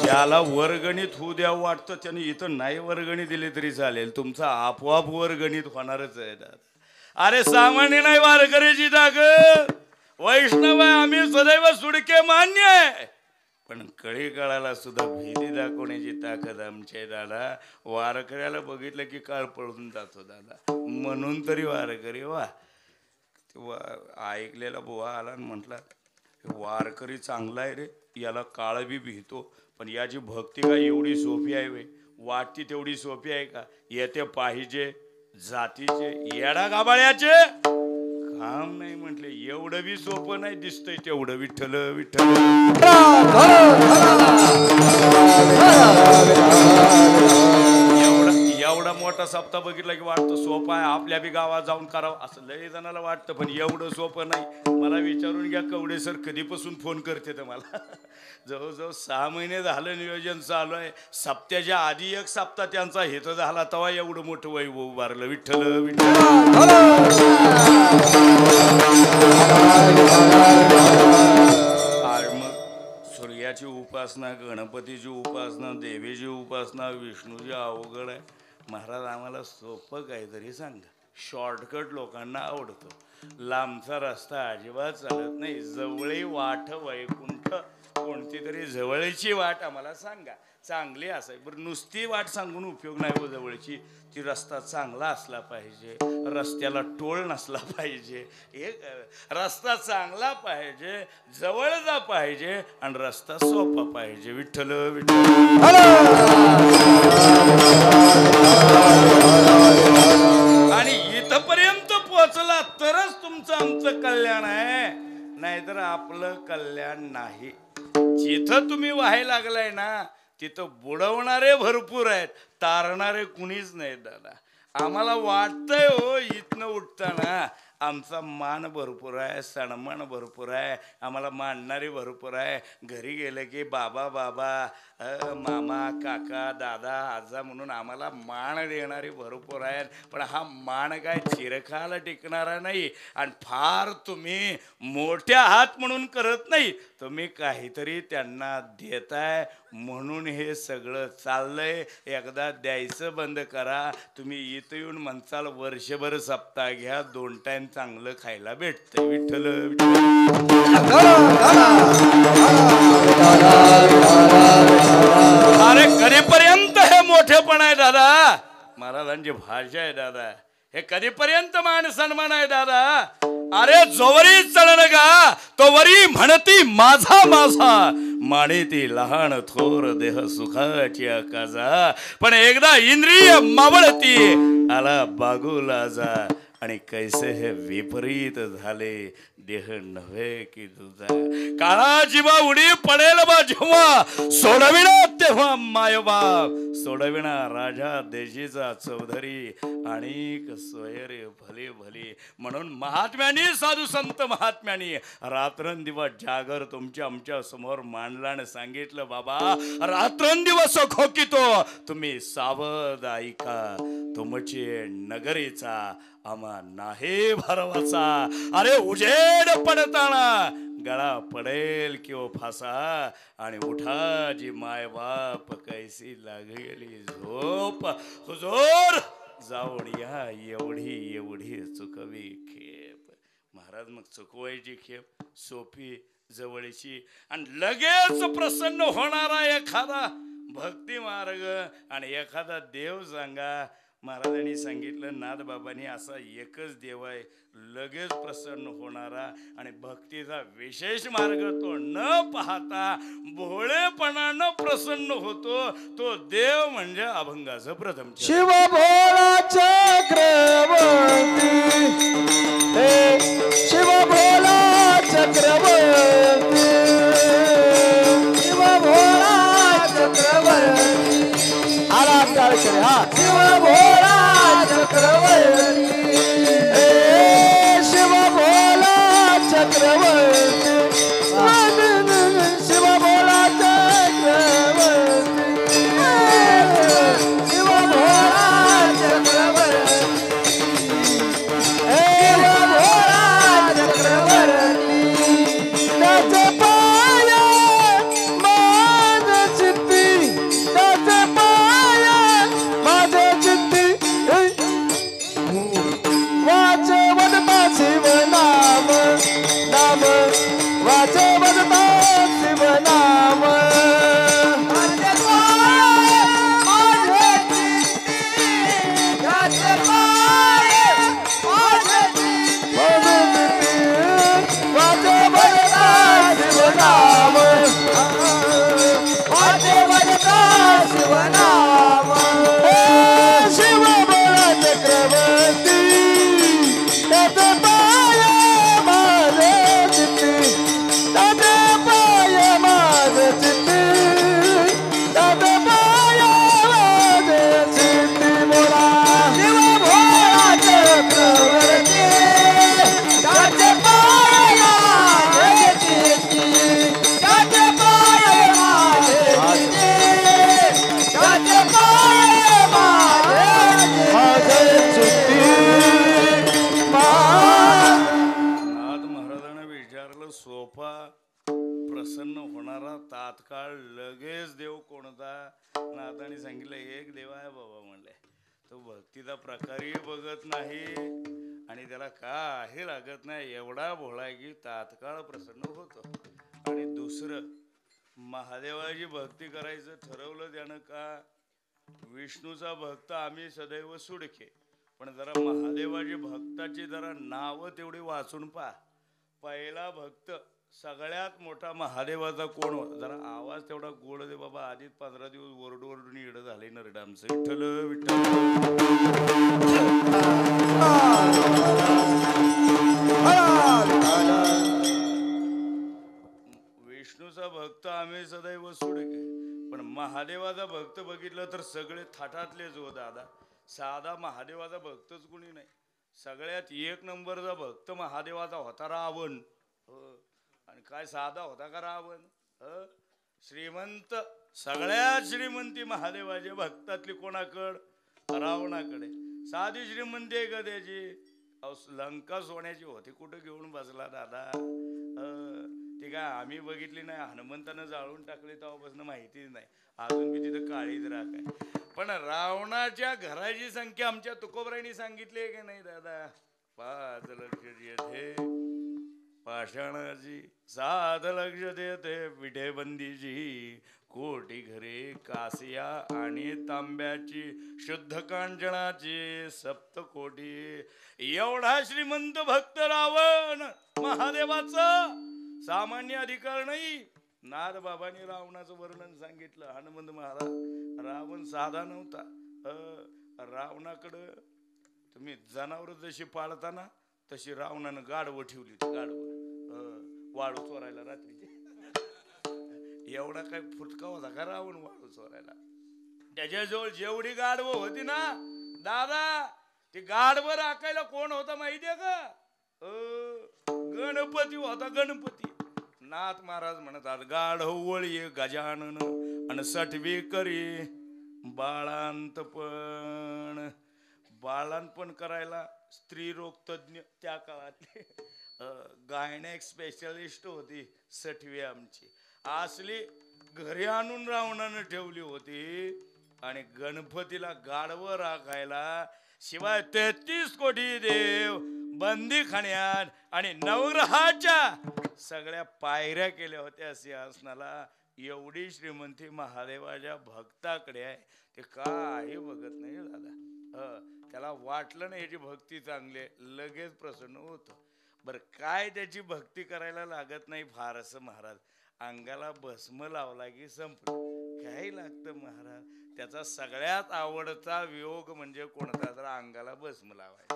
ज्याला वर्गणीत होऊ द्यावं वाटतं त्याने इथं नाही वर्गणी दिली तरी चालेल. तुमचा आपोआप वर्गणीत होणारच आहे दादा. अरे सामान्य नाही वारकरीची ताकद. वैष्णव आहे आम्ही, सदैव सुडके मान्य आहे, पण कळी काळाला सुद्धा भीती दाखवण्याची ताकद आमची आहे दादा. वारकऱ्याला बघितलं की काळ पळून जातो दादा. म्हणून तरी वारकरी वा ऐकलेला बुवा आला आणि म्हटला, वारकरी चांगला आहे रे, याला काळ बी भीतो, पण याची भक्ती काय एवढी सोपी आहे वे? वाटती तेवढी सोपी आहे का? येते पाहिजे जातीचे येडा गाबाळ्याचे काम नाही म्हटले. एवढं बी सोपं नाही दिसतंय तेवढं. विठ्ठल विठ्ठल. एवढा मोठा सप्ताह बघितला की वाटतं सोपं आहे, आपल्या बी गावात जाऊन करावं असं लय जणाला वाटतं, पण एवढं सोपं नाही. मला विचारून घ्या कवडे सर कधीपासून फोन करते तर मला जवळजवळ 6 महिने झालं नियोजन चालू आहे. सप्त्याच्या आधी 1 सप्ताह त्यांचा हेत झाला, तेव्हा एवढं मोठं वैभव उभारलं. विठ्ठल विठ्ठल. मग सूर्याची उपासना, गणपतीची उपासना, देवीची उपासना, विष्णूची अवघड आहे. महाराज आम्हाला सोपं काहीतरी सांगा. शॉर्टकट लोकांना आवडतो, लांबचा रस्ता अजिबात चालत नाही. जवळी वाट वैकुंठ कोणती तरी जवळची वाट आम्हाला सांगा, चांगली असाय. बरं नुसती वाट सांगून उपयोग नाही हो. जवळची ती रस्ता चांगला असला पाहिजे, रस्त्याला टोळ नसला पाहिजे, एक रस्ता चांगला पाहिजे, जवळचा पाहिजे आणि रस्ता सोपा पाहिजे. विठ्ठल विठ्ठल. आणि इथपर्यंत पोहोचला तरच तुमचं आमचं कल्याण आहे, नाहीतर आपलं कल्याण नाही. जिथं तुम्ही व्हायला लागलाय ना तिथं बुडवणारे भरपूर आहेत, तारणारे कुणीच नाहीत दादा. आम्हाला वाटतंय हो इथनं उठताना आमचा मान भरपूर आहे, सन्मान भरपूर आहे, आम्हाला मानणारी भरपूर आहे. घरी गेलं की बाबा बाबा, मामा काका दादा आजा म्हणून आम्हाला मान देणारी भरपूर आहेत. पण हा मान काय चिरकाल टिकणारा नाही. आणि फार तुम्ही मोठे आहात म्हणून करत नाही, तुम्ही काहीतरी त्यांना देताय म्हणून हे सगळं चाललंय. एकदा द्यायचं बंद करा. तुम्ही इथं येऊन म्हणचाल वर्षभर सप्ताह घ्या, 2 टाइम चांगलं खायला भेटतंय. विठ्ठल अरे कधीपर्यंत हे मोठेपण आहे दादा? महाराजांची भाषा आहे दादा. हे कधीपर्यंत मान सन्मान आहे दादा? अरे जोवरी चलन गा तोवरी म्हणती माझा माझा, मानेती लहान थोर देह सुखाची आकाजा. पण एकदा इंद्रिय मावळती आला बागुला जा, आणि कैसे हे विपरीत झाले देह नव्हे की तुझा. काळा जीवा उडी पडेल बा जेव्हा, सोडविना तेव्हा मायबाप, सोडविना राजा देशीचा चौधरी, अनेक सोयरे भले भले. म्हणून महात्म्यानी साधू संत महात्म्यानी रात्रंदिवस जागर तुमच्या आमच्या समोर मांडला आणि सांगितलं बाबा रात्रंदिवस खोकितो, तुम्ही सावध ऐका, तुमचे नगरीचा आम्हा नाही भरवाचा. अरे उजेड पडताना गळा पडेल किंवा फासा, आणि उठा जी माय बाप कैसी लागली झोप, हुजूर जाऊन या एवढी एवढी चुकवी खेप. महाराज मग चुकवायची खेप सोपी जवळची आणि लगेच प्रसन्न होणारा एखादा भक्ती मार्ग आणि एखादा देव सांगा. महाराजांनी सांगितलं नाथबाबांनी असा एकच देव आहे लगेच प्रसन्न होणारा आणि भक्तीचा विशेष मार्ग तो न पाहता भोळेपणानं प्रसन्न होतो. तो देव म्हणजे अभंगाचं प्रथम शिव भोळा चक्रवर्ती, हे शिव भोळा चक्रवर्ती, शिव भोळा चक्रवर्ती. आला काळ करे हा. शिव भोळा चक्रवर्ती, हे शिव भोळा चक्रवर्ती, शिव भोळा चक्रवर्ती, शिव भोळा चक्रवर्ती, हे भोळा चक्रवर्ती. त्याचे पाय माझ चित्ती, त्याचे पाय माझ चित्ती, वाचे वदता शिव नाम, नाम वाचे वदता शिव नाम. वाचे वदता शिव नाम, वाचे वदता शिव नाम. शिव भोळा चक्रवर्ती, त्याचे पाय माझे चित्ती, त्याचे पाय माझे चित्ती, त्याचे पाय माझे चित्ती. बोला शिव भोळा चक्रवर्ती, त्याचे पाय माझे चित्ती, त्याचे पाय माझे चित्ती, त्याचे पाय माझे चित्ती. नाथ महाराजांना विचारलं सोपा प्रसन्न होणारा तात्काळ लगेच देव कोणता? नाथाने सांगितलं एक देव आहे बाबा म्हणले. तो भक्तीचा प्रकारही बघत नाही आणि त्याला काही लागत नाही, एवढा भोळा की तात्काळ प्रसन्न होतो. आणि दुसरं महादेवाची भक्ती करायचं ठरवलं त्यानं का विष्णूचा भक्त आम्ही सदैव सुडके, पण जरा महादेवाची भक्ताची जरा नावं तेवढी वाचून पहा. पहिला भक्त सगळ्यात मोठा महादेवाचा कोण होता? जरा आवाज तेवढा गोड दे बाबा. आधीच 15 दिवस ओरडून इडं झाले नरडे आमचं. विठ्ठल विठ्ठल. विष्णूचा भक्त आम्ही सदैव सुडके, पण महादेवाचा भक्त बघितलं तर सगळे थाटातलेच हो दादा. साधा महादेवाचा भक्तच कुणी नाही. सगळ्यात एक नंबरचा भक्त महादेवाचा होता रावण. आणि काय साधा होता का रावण? श्रीमंत. सगळ्यात श्रीमंती महादेवाच्या भक्तातली कोणाकड? रावणाकडे. साधी श्रीमंती आहे का त्याची? लंका सोन्याची होती. कुठं घेऊन बसला दादा? ती काय आम्ही बघितली नाही. हनुमंतानं जाळून टाकले तेव्हापासून माहितीच नाही. अजून मी तिथं काळीच राख आहे. पण रावणाच्या घराची संख्या आमच्या तुकोबरायांनी सांगितली आहे की नाही दादा? 5 लक्ष येते पाषाणाची, 7 लक्ष देते विठेबंदीची, कोटी घरे कासिया आणि तांब्याची, शुद्ध कांचनाची 7 कोटी. एवढा श्रीमंत भक्त रावण महादेवाचा सामान्य अधिकार नाही. नाथ बाबांनी रावणाचं वर्णन सांगितलं. हनुमंत महाराज. रावण साधा नव्हता. रावणाकडं तुम्ही जनावर जशी पाळताना तशी रावणानं गाढवं ठेवली. गाढवं वाळू चोरायला रात्रीची. एवढा काय फुटका होता का रावण वाळू चोरायला? त्याच्याजवळ जेवढी गाढवं होती ना दादा, ती गाढवं राखायला कोण होता माहितीये का? गणपती होता. गणपती. नाथ महाराज म्हणतात, गाढव वळी गजानन आणि सटवी करी बाळांतपण. बाळांपण करायला स्त्री रोग तज्ञ त्या काळातले गायनेक स्पेशलिस्ट होती सटवी आमची. असली घरी आणून रावणानं ठेवली होती. आणि गणपतीला गाढवं राखायला शिवाय 33 कोटी देव बंदी खाण्यात आणि नवग्रहाच्या सगळ्या पायऱ्या केल्या होत्या सिंहासनाला. एवढी श्रीमंती महादेवाच्या भक्ताकडे आहे. ते काही बघत नाही दादा. त्याला वाटलं नाही याची भक्ती चांगली आहे, लगेच प्रसन्न होतं. बरं काय त्याची भक्ती करायला लागत नाही फारसं महाराज. अंगाला भस्म लावला की संपलं. काय लागतं महाराज? त्याचा सगळ्यात आवडता वियोग म्हणजे कोणता? तर अंगाला भस्म लावायचा.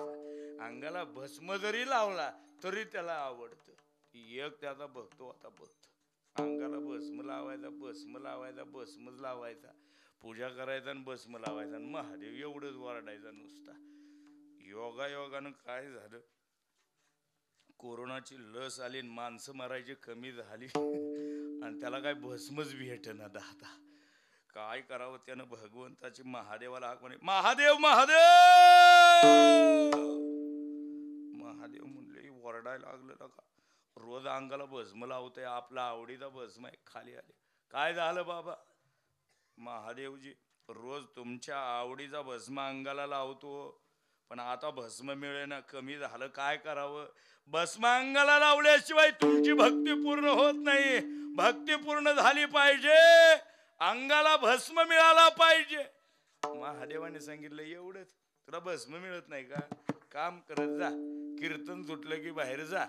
अंगाला भस्म जरी लावला तरी त्याला आवडतं. एक त्याचा भक्त होता. भक्त अंगाला भस्म लावायचा, भस्म लावायचा, भस्मच लावायचा, पूजा करायचा आणि भस्म लावायचा आणि महादेव एवढंच वरडायचा नुसता. योगायोगानं काय झालं, कोरोनाची लस आली, माणसं मारायची कमी झाली आणि त्याला काय भस्मच भेटेना दादा. काय करावं त्यानं? भगवंताची महादेवाला हाक म्हणे, महादेव महादेव महादेव म्हणले. वरडायला लागलं का? रोज अंगाला भस्म लावतंय, आपला आवडीचा भस्म आहे. खाली आले. काय झालं बाबा? महादेवजी रोज तुमच्या आवडीचा भस्म अंगाला लावतो, पण आता भस्म मिळेना, कमी झालं, काय करावं? भस्म अंगाला लावल्याशिवाय तुमची भक्ती पूर्ण होत नाही. भक्ती पूर्ण झाली पाहिजे, अंगाला भस्म मिळाला पाहिजे. महादेवाने सांगितलं एवढंच. तुला भस्म मिळत नाही का? काम करत जा. कीर्तन सुटलं की बाहेर जा.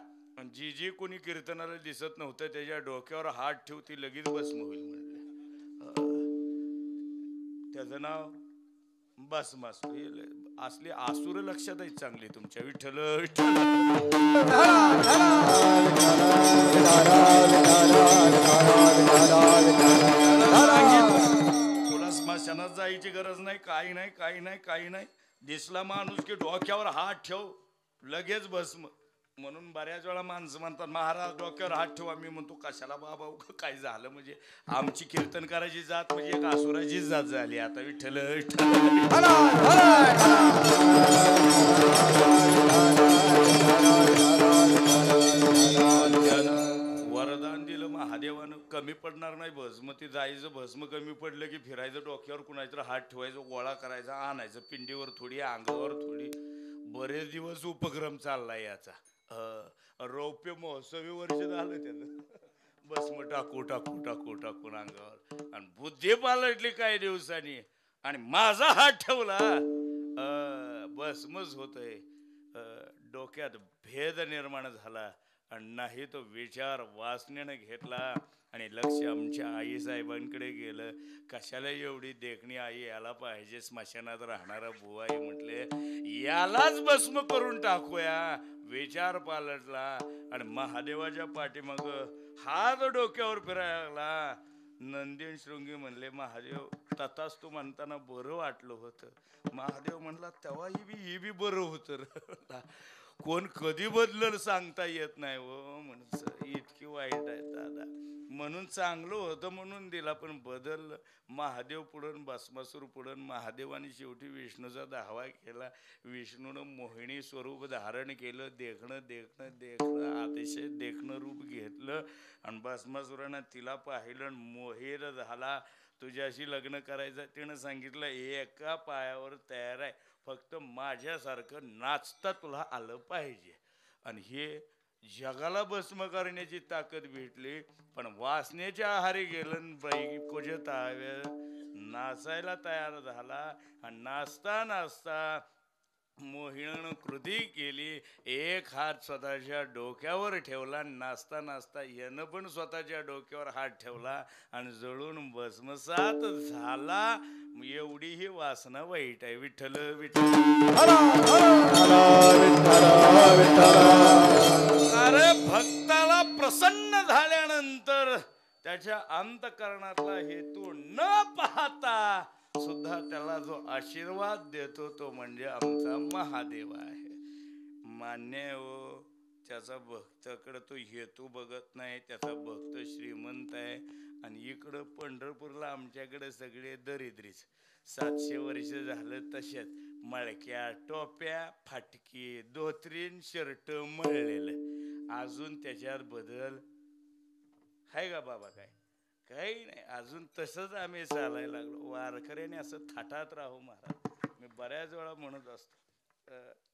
जी जी कोणी कीर्तनाला दिसत नव्हतं त्याच्या डोक्यावर हात ठेवती, लगेच भस्म होईल म्हणलं. त्याचं नाव भस्मास. असली आसुर लक्षात आहेत चांगली तुमच्या. विठ्ठल विठ्ठल. तुला स्मशानात जायची गरज नाही, काही नाही, काही नाही, काही नाही. दिसला माणूस की डोक्यावर हात ठेव, लगेच भस्म. म्हणून बऱ्याच वेळा माणसं म्हणतात महाराज डोक्यावर हात ठेवा. मी म्हणतो कशाला बाबा, काय झालं म्हणजे? आमची कीर्तन करायची जात म्हणजे एक आसुराची जात झाली आता. विठ्ठल विठ्ठल. वरदान दिलं महादेवानं, कमी पडणार नाही भस्म. ते जायचं, भस्म कमी पडलं की फिरायचं, डोक्यावर कुणाचं हात ठेवायचं, गोळा करायचा, आणायचं, पिंडीवर थोडी, अंगावर थोडी. बरेच दिवस उपक्रम चाललाय याचा. रौप्य महोत्सवी वर्ष झालं त्याचं. बस मग टाकू टाकू टाकू टाकून अंगावर आणि बुद्धी पालटली काही दिवसांनी आणि माझा हात ठेवला बस मज होतय डोक्यात भेद निर्माण झाला आणि नाही तो विचार वासनेनं घेतला आणि लक्ष आमच्या आई साहेबांकडे गेलं. कशाला एवढी देखणी आई, याला पाहिजे स्मशानात राहणारा बुवाई, म्हटले यालाच भस्म करून टाकूया. विचार पालटला आणि महादेवाच्या पाठीमाग हात डोक्यावर फिरायला लागला. नंदीन शृंगी म्हणले महादेव तथास्तु म्हणताना बरं वाटलं होतं. महादेव म्हणला तेव्हा ही बी बरं होतं. कोण कधी बदलल सांगता येत नाही हो, म्हणून इतकी वाईट आहे दादा. म्हणून चांगलं होतं म्हणून दिला, पण बदल महादेव पुढं भस्मासूर पुढं. महादेवाने शेवटी विष्णूचा दावा केला. विष्णूनं मोहिनी स्वरूप धारण केलं. देखणं देखणं देखणं अतिशय देखणं रूप घेतलं आणि भस्मासुरानं तिला पाहिलं. मोहित झाला. तुझ्याशी लग्न करायचं तिनं सांगितलं एका पायावर तयार आहे, फक्त माझ्यासारखं नाचता तुला आलं पाहिजे. आणि हे जगाला भस्म करण्याची ताकद भेटली. पण वासनेच्या आहारी गेलं, बायकोच्या ताव्या नाचायला तयार झाला. आणि नाचता नाचता मोहिनीनं कृती केली. एक हात स्वतःच्या डोक्यावर ठेवला. नाचता नाचता यानं पण स्वतःच्या डोक्यावर हात ठेवला आणि जळून भस्मसात झाला. एवढी ही वासना वाईट आहे. विठ्ठल विठ्ठल. अरे भक्ताला प्रसन्न झाल्यानंतर त्याच्या अंतःकरणातला हेतू न पाहता सुद्धा त्याला जो आशीर्वाद देतो तो म्हणजे आमचा महादेव आहे. मान्य हो, त्याचा भक्ताकडे तो हेतू बघत नाही. त्याचा भक्त श्रीमंत आहे आणि इकडं पंढरपूरला आमच्याकडे सगळे दरिद्रीच. 700 वर्ष झालं तशाच मळक्या टोप्या फाटकी धोत्रीन शर्ट मळलेलं. अजून त्याच्यात बदल आहे का बाबा? काही नाही. अजून तसंच आम्ही चालायला लागलो. वारकऱ्याने असं थाटात राहू महाराज. मी बऱ्याच वेळा म्हणत असतो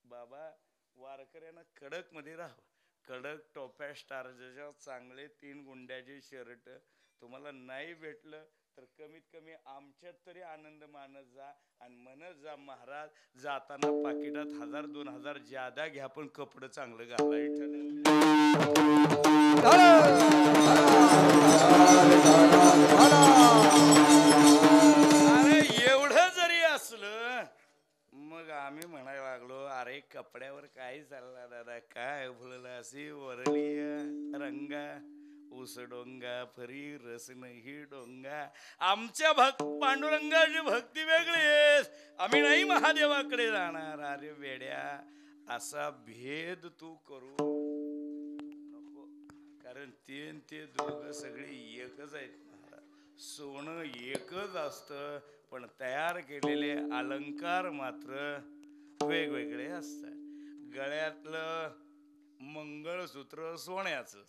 बाबा वारकऱ्यानं कडक मध्ये राहावं. कडक टोप्या स्टारच्या चांगले 3 गुंड्याचे शर्ट तुम्हाला नाही भेटलं तर कमीत कमी आमच्यात तरी आनंद मानत जा आणि म्हणत जा महाराज जाताना पाकिटात 1000-2000 ज्यादा घ्या पण कपडं चांगलं घालायचं. अरे एवढं जरी असलं मग आम्ही म्हणायला लागलो अरे कपड्यावर काय चालला दादा, काय फुलला अशी वरळी रंगा ऊस डोंगा फरी रस नाही डोंगा. आमच्या पांडुरंगाची भक्ती वेगळी, आम्ही नाही महादेवाकडे जाणार. अरे वेड्या, असा भेद तू करू नको, कारण ते दोघं सगळे एकच आहेत. सोनं एकच असतं पण तयार केलेले अलंकार मात्र वेगवेगळे असतात. गळ्यातलं मंगळसूत्र सोन्याचं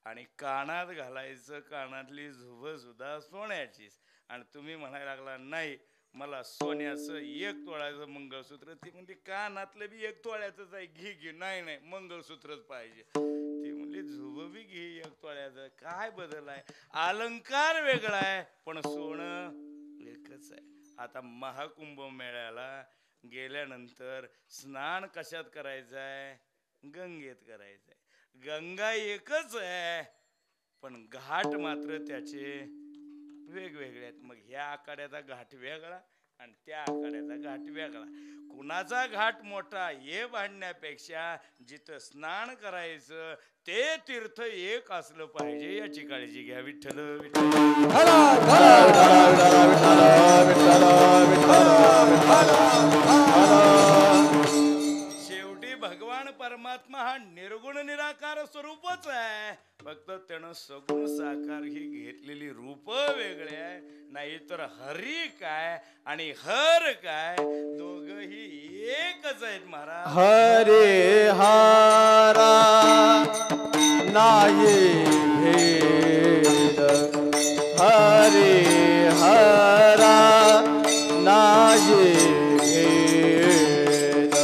आणि कानात घालायचं कानातली झुब सुद्धा सोन्याचीच. आणि तुम्ही म्हणायला लागला नाही मला सोन्याचं 1 तोळ्याचं मंगळसूत्र. ती म्हणते कानातलं बी 1 तोळ्याचंच आहे, घे. नाही मंगळसूत्रच पाहिजे. ती म्हणली झुब बी घे 1 तोळ्याचं. काय बदल आहे? अलंकार वेगळा आहे पण सोनं एकच आहे. आता महाकुंभ मेळ्याला गेल्यानंतर स्नान कशात करायचं आहे? गंगेत करायचं आहे. गंगा एकच आहे पण घाट मात्र त्याचे वेगवेगळे आहेत. मग ह्या आखाड्याचा घाट वेगळा आणि त्या आखाड्याचा घाट वेगळा. कुणाचा घाट मोठा हे भांडण्यापेक्षा जिथं स्नान करायचं ते तीर्थ एक असलं पाहिजे याची काळजी घ्या. विठ्ठल विठ्ठल. शेवटी भगवान परमात्मा हा निर्गुण निराकार स्वरूपच आहे, फक्त त्यानं सगुण साकार ही घेतलेली रूप वेगळे आहे. नाहीतर हरी काय आणि हर काय दोघही एकच आहेत महाराज. हरे हारा नाही भेद, हरे हरा नाही भेद,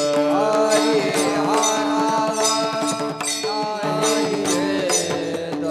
हरे हरा नाही भेद,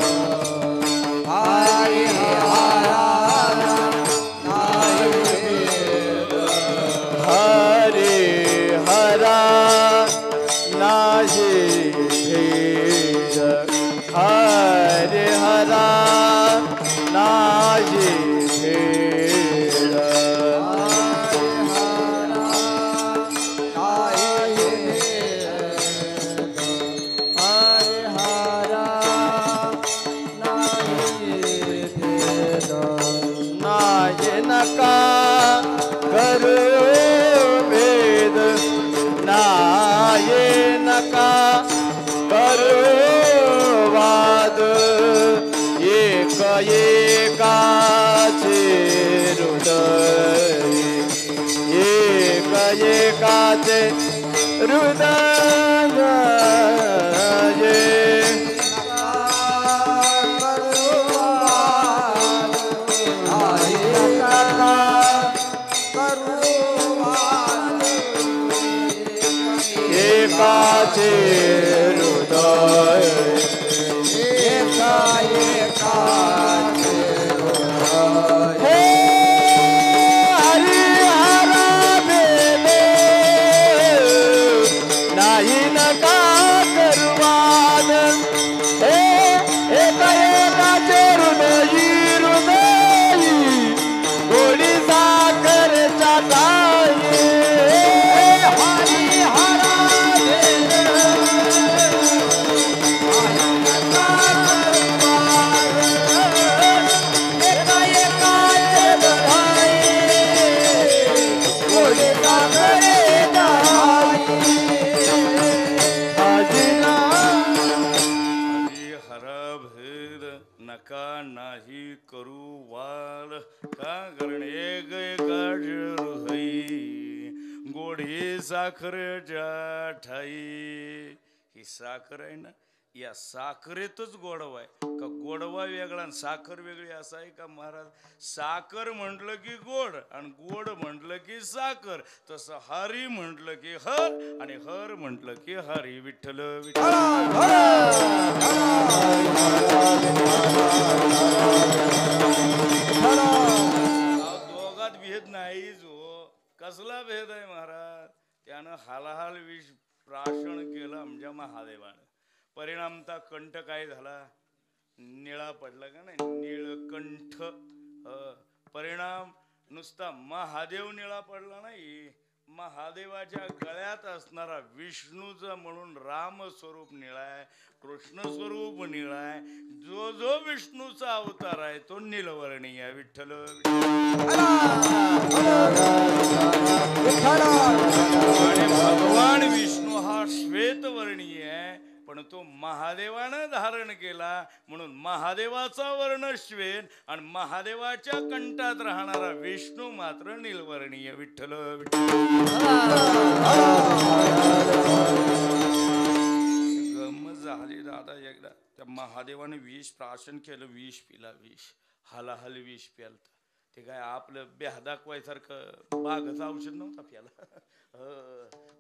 नका करू वाद एक एकाचे हृदय एक एकाचे हृदय एकाचे हृदय एका एकाचे हृदय हे हरिहरा बेले नाही नका करवाद हे एका एकाचे हृदयी हृदयी गोडी साखर चाटाये नका नाही करू वाल का कारण एक एकाच हृदयी गोडी साखरेच्या ठाई ही साखर आहे ना या साखरेतच गोडवा आहे का गोडवा वेगळा आणि साखर वेगळी असं आहे का महाराज साखर म्हटलं की गोड आणि गोड म्हटलं की साखर तसं हरी म्हटलं की हर आणि हर म्हटलं की हरी विठ्ठल दोघात भेद नाही जो कसला भेद आहे महाराज त्यानं हालाहाल विष प्राशन केलं आमच्या महादेवानं परिणामता कंठ काय झाला निळा पडला का नाही निळकंठ परिणाम नुसता महादेव निळा पडला नाही महादेवाच्या गळ्यात असणारा विष्णूचा म्हणून राम स्वरूप निळा आहे कृष्ण स्वरूप निळा आहे जो जो विष्णूचा अवतार आहे तो नीलवर्णीय आहे विठ्ठल आणि भगवान विष्णू हा श्वेतवर्णीय आहे पण तो महादेवानं धारण केला म्हणून महादेवाचा वर्ण श्वेत आणि महादेवाच्या कंठात राहणारा विष्णू मात्र नीलवर्णीय विठ्ठल गम झाली दादा एकदा त्या महादेवाने विष प्राशन केलं विष पिला विष हालाहाल विष प्यालता ते काय आपलं ब्याह दाखवायसारखं बागच औषध नव्हता प्याला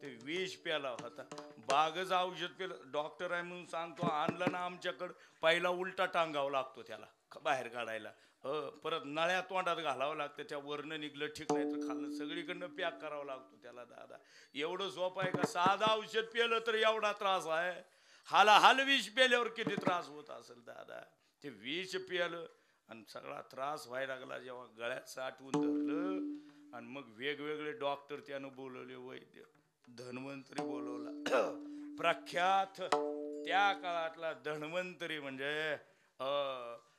ते विष प्याला होता बागच औषध प्यालं डॉक्टर आहे म्हणून सांगतो आणलं ना आमच्याकडं पहिला उलटा टांगावं लागतो त्याला बाहेर काढायला परत नळ्या तोंडात घालावं लागतं त्या वरनं निघलं ठीक नाही तर खाल्लं सगळीकडनं पॅक करावं लागतो त्याला दादा एवढं सोपं आहे का साधं औषध प्यालं तर एवढा त्रास आहे हाल विष प्याल्यावर किती त्रास होत असेल दादा ते विष प्यालं आणि सगळा त्रास व्हायला लागला जेव्हा गळ्यात साठवून धरलं आणि मग वेगवेगळे डॉक्टर त्यानं बोलवले वैद्य धन्वंतरी बोलवला प्रख्यात त्या काळातला धन्वंतरी म्हणजे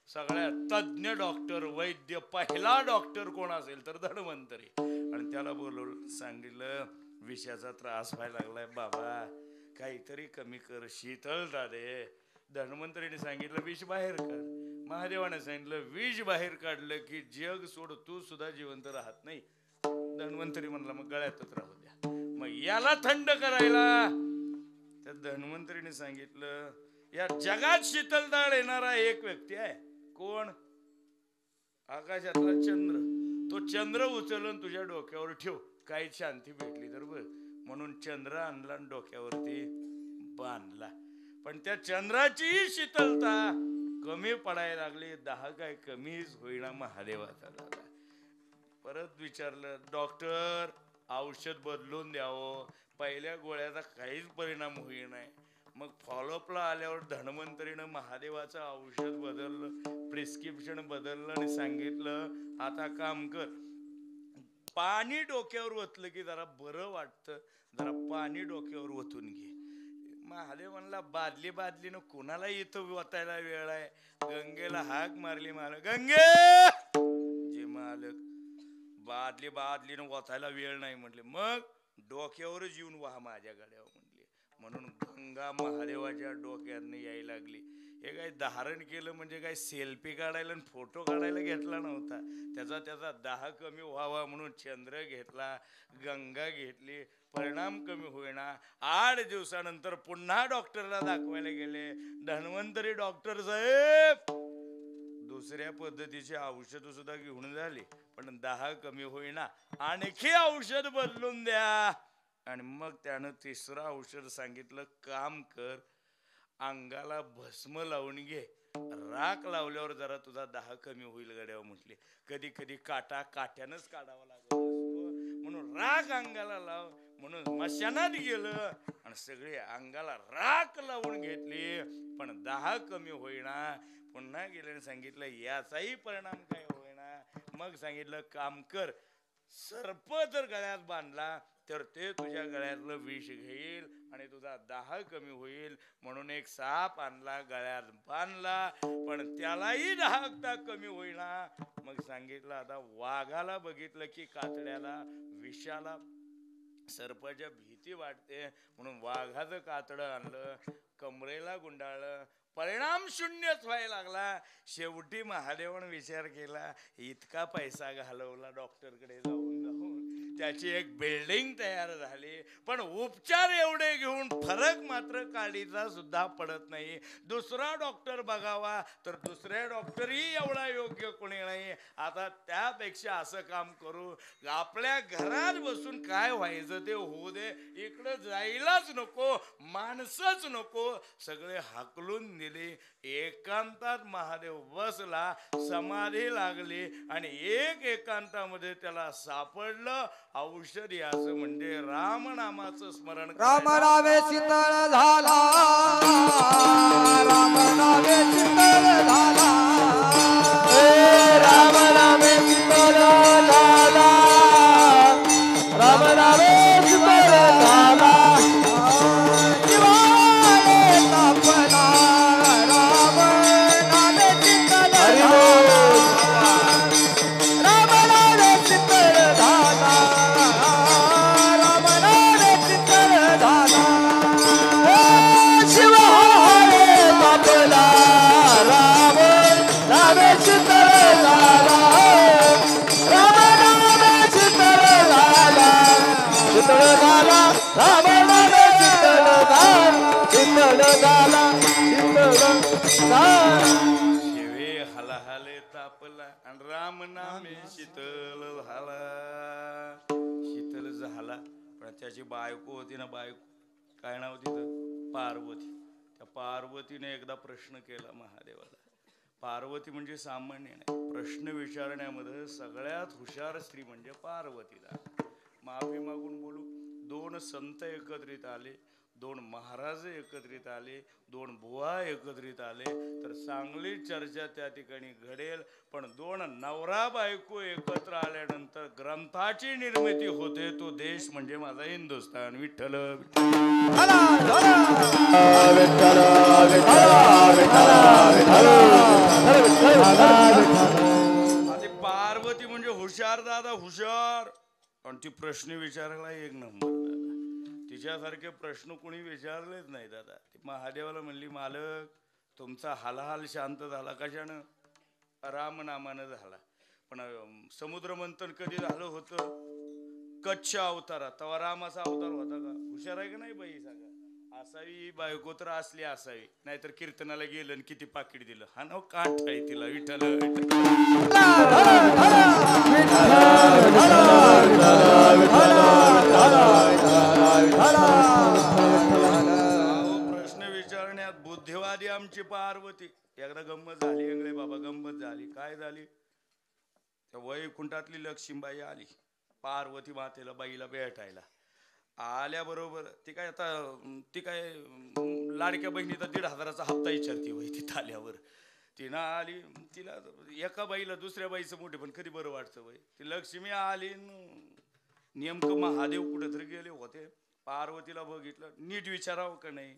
सगळ्यात तज्ञ डॉक्टर वैद्य पहिला डॉक्टर कोण असेल तर धन्वंतरी आणि त्याला बोलवलं सांगितलं विषाचा त्रास व्हायला लागलाय बाबा काहीतरी कमी कर शीतलता दे धन्वंतरीने सांगितलं विष बाहेर काढ महादेवाने सांगितलं विष बाहेर काढलं की जग सोड तू सुद्धा जिवंत राहत नाही धन्वंतरी म्हणला मग गळ्यातच राहू द्या मग याला थंड करायला त्या धन्वंतरीने सांगितलं या जगात शीतलता येणारा एक व्यक्ती आहे कोण आकाशातला चंद्र तो चंद्र उचलून तुझ्या डोक्यावर ठेव काही शांती भेटली तर बघ म्हणून चंद्र आणला डोक्यावरती बांधला पण त्या चंद्राची शीतलता कमी पडायला लागली दहा काय कमीच होईना महादेवाचा दादा परत विचारलं डॉक्टर औषध बदलून द्यावं पहिल्या गोळ्याचा काहीच परिणाम होईना मग फॉलोअपला आल्यावर धन्वंतरीनं महादेवाचं औषध बदललं प्रिस्क्रिप्शन बदललं आणि सांगितलं आता काम कर पाणी डोक्यावर ओतलं की जरा बरं वाटतं जरा पाणी डोक्यावर ओतून घे महादेव म्हणला बादलीनं कोणाला इथं ओतायला वेळ आहे गंगेला हाक मारली मालक गंगे जे मालक बादलीनं ओतायला वेळ नाही म्हटले मग डोक्यावरच येऊन वाहा माझ्या गाड्यावर म्हटले म्हणून गंगा महादेवाच्या डोक्यानं यायला लागली. हे काय धारण केलं म्हणजे काय सेल्फी काढायला आणि फोटो काढायला घेतला नव्हता. त्याचा दाह कमी व्हावा म्हणून चंद्र घेतला, गंगा घेतली, परिणाम कमी होईना. 8 दिवसानंतर पुन्हा डॉक्टरला दाखवायला गेले. धन्वंतरी डॉक्टर साहेब दुसऱ्या पद्धतीची औषध सुद्धा घेऊन झाली, पण दाह कमी होईना, आणखी औषध बदलून द्या. आणि मग त्यानं तिसरं औषध सांगितलं, काम कर, अंगाला भस्म लावून घे, राख लावल्यावर जरा तुझा दाह कमी होईल गड्यावर म्हटले. कधी कधी काट्यानंच काढावा लागत असतो, म्हणून राख अंगाला लाव म्हणून मशानात गेलं आणि सगळे अंगाला राख लावून घेतली, पण दाह कमी होईना. पुन्हा गेल्याने सांगितलं याचाही परिणाम काय होईना. मग सांगितलं काम कर, सर्प जर गळ्यात बांधला तर ते तुझ्या गळ्यातलं विष घेईल आणि तुझा दाह कमी होईल. म्हणून एक साप आणला, गळ्यात बांधला, पण त्यालाही दाहकता कमी होईना. मग सांगितलं आता वाघाला बघितलं की कातड्याला विषाला सर्पाच्या भीती वाटते, म्हणून वाघाचं कातडं आणलं, कमरेला गुंडाळलं, परिणाम शून्यच व्हायला लागला. शेवटी महादेवानं विचार केला, इतका पैसा घालवला डॉक्टरकडे जाऊन त्याची एक बिल्डिंग तयार झाली, पण उपचार एवढे घेऊन फरक मात्र काडीचा सुद्धा पडत नाही. दुसरा डॉक्टर बघावा तर दुसऱ्या डॉक्टरही एवढा योग्य कोणी नाही. आता त्यापेक्षा असं काम करू, आपल्या घरात बसून काय व्हायचं ते होऊ दे, इकडं जायलाच नको, माणसंच नको, सगळे हाकलून दिले. एकांतात महादेव बसला, समाधी लागली आणि एकांतामध्ये त्याला सापडलं औषध याचं म्हणजे रामनामाचं स्मरण. रामनामे शीतळ झाला, रामनामे शीतळ झाला, रामनामे शीतळ झाला, रामनामे शीतळ झाला. जीवाले तापला, रामनामे शीतळ झाला, रामनामे शीतळ झाला, रामनामे शीतळ झाला. शिव हरे तापला, राम नामे शीतळ झाला, रामनामे शीतळ झाला, शीतळ झाला, रामनामे शीतळ झाला, शीतळ झाला, शीतळ झाला. शिवे हलाहले तापला आणि राम नामे शीतल झाला. शीतल झाला, पण त्याची बायको होती ना, बायको काय नाव तिचं, पार्वती. त्या पार्वतीने एकदा प्रश्न केला महादेवाला. पार्वती म्हणजे सामान्य नाही, प्रश्न विचारण्यामध्ये सगळ्यात हुशार स्त्री म्हणजे पार्वतीला. माफी मागून बोलू, 2 संत एकत्रित आले, 2 महाराज एकत्रित आले, 2 बुवा एकत्रित आले तर चांगली चर्चा त्या ठिकाणी घडेल. पण 2 नवरा बायको एकत्र आल्यानंतर ग्रंथाची निर्मिती होते. तो देश म्हणजे माझा हिंदुस्थान. विठ्ठल पार्वती म्हणजे हुशार दादा, हुशार. आणि ती प्रश्न विचारायला एक नंबर दादा. तिच्यासारखे प्रश्न कोणी विचारलेच नाही दादा. ती महादेवाला म्हणली, मालक तुमचा हालहाल शांत झाला कशानं, रामनामानं झाला. पण समुद्र मंथन कधी झालं होतं, कच्छ अवतारात, तेव्हा रामाचा अवतार होता का? हुशार आहे का नाही बाई सांगा. असावी बायको तर असली असावी, नाहीतर कीर्तनाला गेलं आणि किती पाकिट दिलं. हा नाव काठ आहे तिला. विठ्ठल प्रश्न विचारण्यात बुद्धिवादी आमची पार्वती. एकदा गंमत झाली इंगळे बाबा, गंमत झाली. काय झाली, त्या वैकुंठातली लक्ष्मीबाई आली पार्वती मातेला बाईला भेटायला. आल्याबरोबर ती काय लाडक्या बहिणीचा 1,500चा हप्ता विचारते वय. तिथं आल्यावर तिनं आली, तिला एका बाईला दुसऱ्या बाईचं मोठे पण कधी बरं वाटतं वय. ती लक्ष्मी आली, नेमकं महादेव कुठे तरी गेले होते. पार्वतीला बघितलं, नीट विचारावं का नाही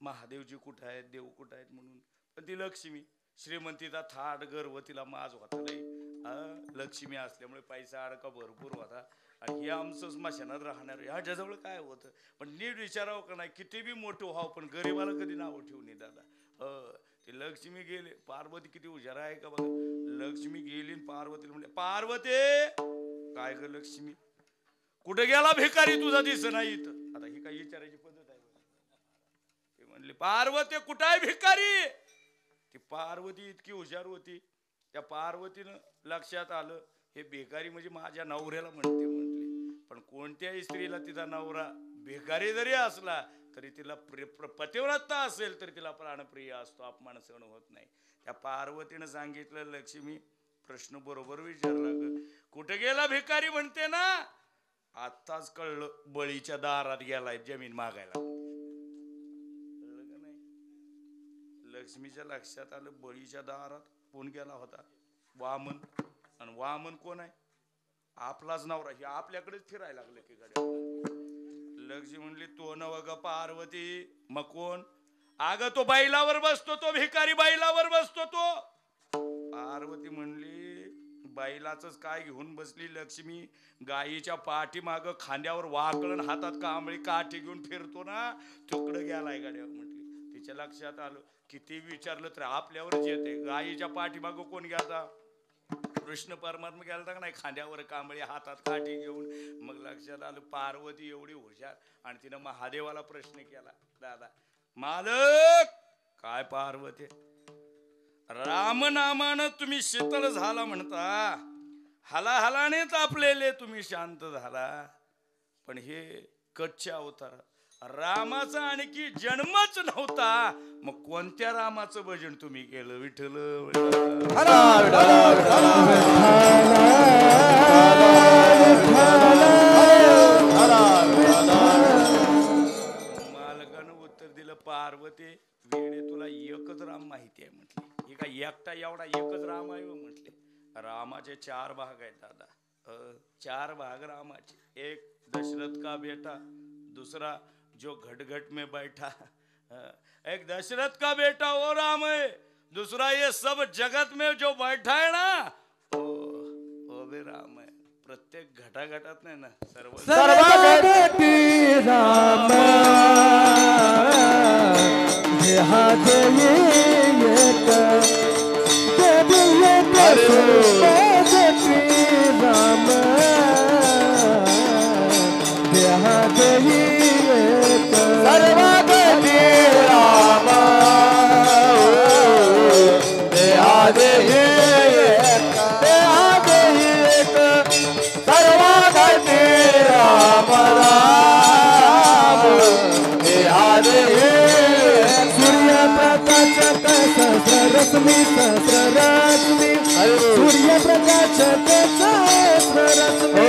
महादेवजी कुठं आहेत, देव कुठं आहेत म्हणून. पण ती लक्ष्मी श्रीमंतीचा थाट गर्व तिला माज होता नाही. लक्ष्मी असल्यामुळे पैसा अडका भरपूर होता आणि हे आमचं स्मशानात राहणार ह्याच्याजवळ काय होतं. पण नीट विचारावं का नाही, किती बी मोठं व्हावं पण गरीबाला कधी नावं ठेवून नये दादा. ते लक्ष्मी गेले, पार्वती किती हुशार आहे का बघा. लक्ष्मी गेली पार्वतीला म्हणले, पार्वती काय ग लक्ष्मी कुठे गेला भिकारी, तुझा दिस नाही इथं. आता ही काय विचारायची पद्धत आहे. ते म्हणले, पार्वती कुठं आहे भिकारी. ती पार्वती इतकी हुशार होती, त्या पार्वतीनं लक्षात आलं हे भिकारी म्हणजे माझ्या नवऱ्याला म्हणते म्हटले. पण कोणत्याही स्त्रीला तिचा नवरा भिकारी जरी असला तरी तिला पतिव्रता असेल तरी तिला प्राणप्रिय असतो, अपमान सहन होत नाही. त्या पार्वतीनं सांगितलं, लक्ष्मी प्रश्न बरोबर विचारला ग, कुठे गेला भिकारी म्हणते ना. आत्ताच कळलं, बळीच्या दारात गेलाय जमीन मागायला. कळलं का नाही. लक्ष्मीच्या लक्षात आलं, बळीच्या दारात कोण गेला होता, वामन. आणि वामन कोण आहे, आपलाच नवरा. हे आपल्याकडेच फिरायला लागलं की गाड्या. लक्ष्मी म्हणली, तो नव ग पार्वती, मग कोण. अगं तो बैलावर बसतो, तो भिकारी बैलावर बसतो तो. पार्वती म्हणली, बैलाच काय घेऊन बसली लक्ष्मी, गायीच्या पाठीमाग खांद्यावर वाकळण हातात कांबळी काठी घेऊन फिरतो ना, तिकडं गेलाय गाड्या म्हटली. तिच्या लक्षात आलं, किती विचारलं तर आपल्यावरच येते. गायीच्या पाठीमाग कोण गेला, कृष्ण परमात्मा गेला का नाही, खांद्यावर कांबळी हातात काठी घेऊन. मग लक्षात आलं पार्वती एवढी हुशार. आणि तिनं महादेवाला प्रश्न केला, दादा मालक काय पार्वती, रामनामानं तुम्ही शीतल झाला म्हणता, हलाहलाने तापलेले तुम्ही शांत झाला, पण हे कच्चे अवतार रामाचा आणखी जन्मच नव्हता, मग कोणत्या रामाचं भजन तुम्ही केलं. विठ्ठल मालकानं उत्तर दिलं, पार्वती वेडे तुला एकच राम माहिती आहे म्हटले. हे काय एकटा एवढा एकच राम आहे म्हटले. रामाचे 4 भाग आहेत दादा. 4 भाग रामाचे. एक दशरथ का बेटा, दूसरा जो घट में बैठा, एक दशरथ का बेटा वो राम है, दूसरा ये सब जगत में जो बैठा है ना वो भी राम है. प्रत्येक घटाघटात नाही ना सर्व सर्वगती राम रश्मी सहस्ररश्मी सूर्य प्रकाश सहस्ररश्मी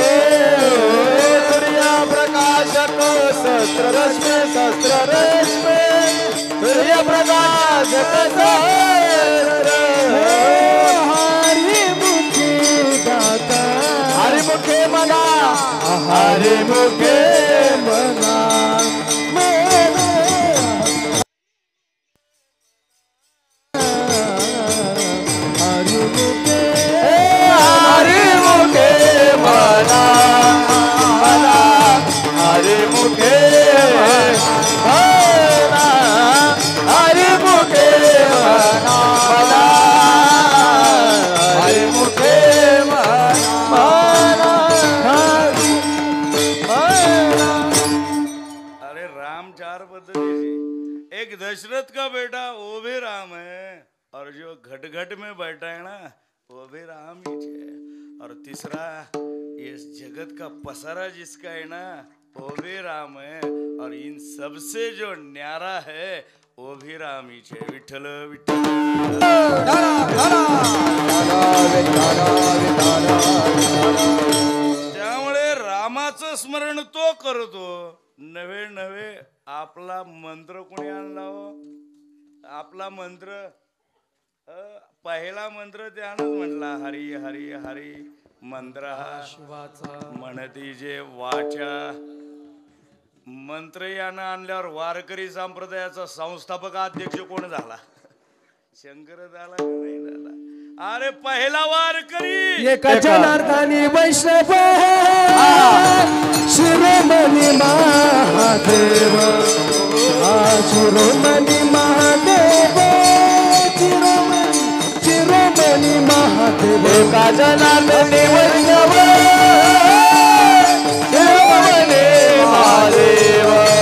सूर्य प्रकाश सहस्ररश्मी सहस्ररश्मी सूर्य प्रकाश हरि मुखे गाता हरि मुखे मना हरि मुखे मना दशरथ का बेटा वो भी राम है, और जो घट घट में बैठा है ना वो भी राम ही है, और तीसरा इस जगत का पसारा जिसका है ना वो भी राम है, और इन सबसे जो न्यारा है वो भी राम ही है. विठ्ठल विठ्ठल. त्यामुळे रामाचं स्मरण तो करतो. नवे नवे आपला मंत्र कोणी आणला हो, आपला मंत्र पहिला मंत्र त्यानंच म्हटला, हरी हरी हरी मंत्र हा म्हणती जे वाचा. मंत्र यानं आणल्यावर वारकरी संप्रदायाचा संस्थापक अध्यक्ष कोण झाला, शंकर झाला का नाही झाला. अरे पहिला वार करी एका जनार्दनी वैष्णव शिरोमणी महादेव शिरोमणी महादेव शिरोमणी महादेव एका जनार्दनी वैष्णव शिरोमणी महादेव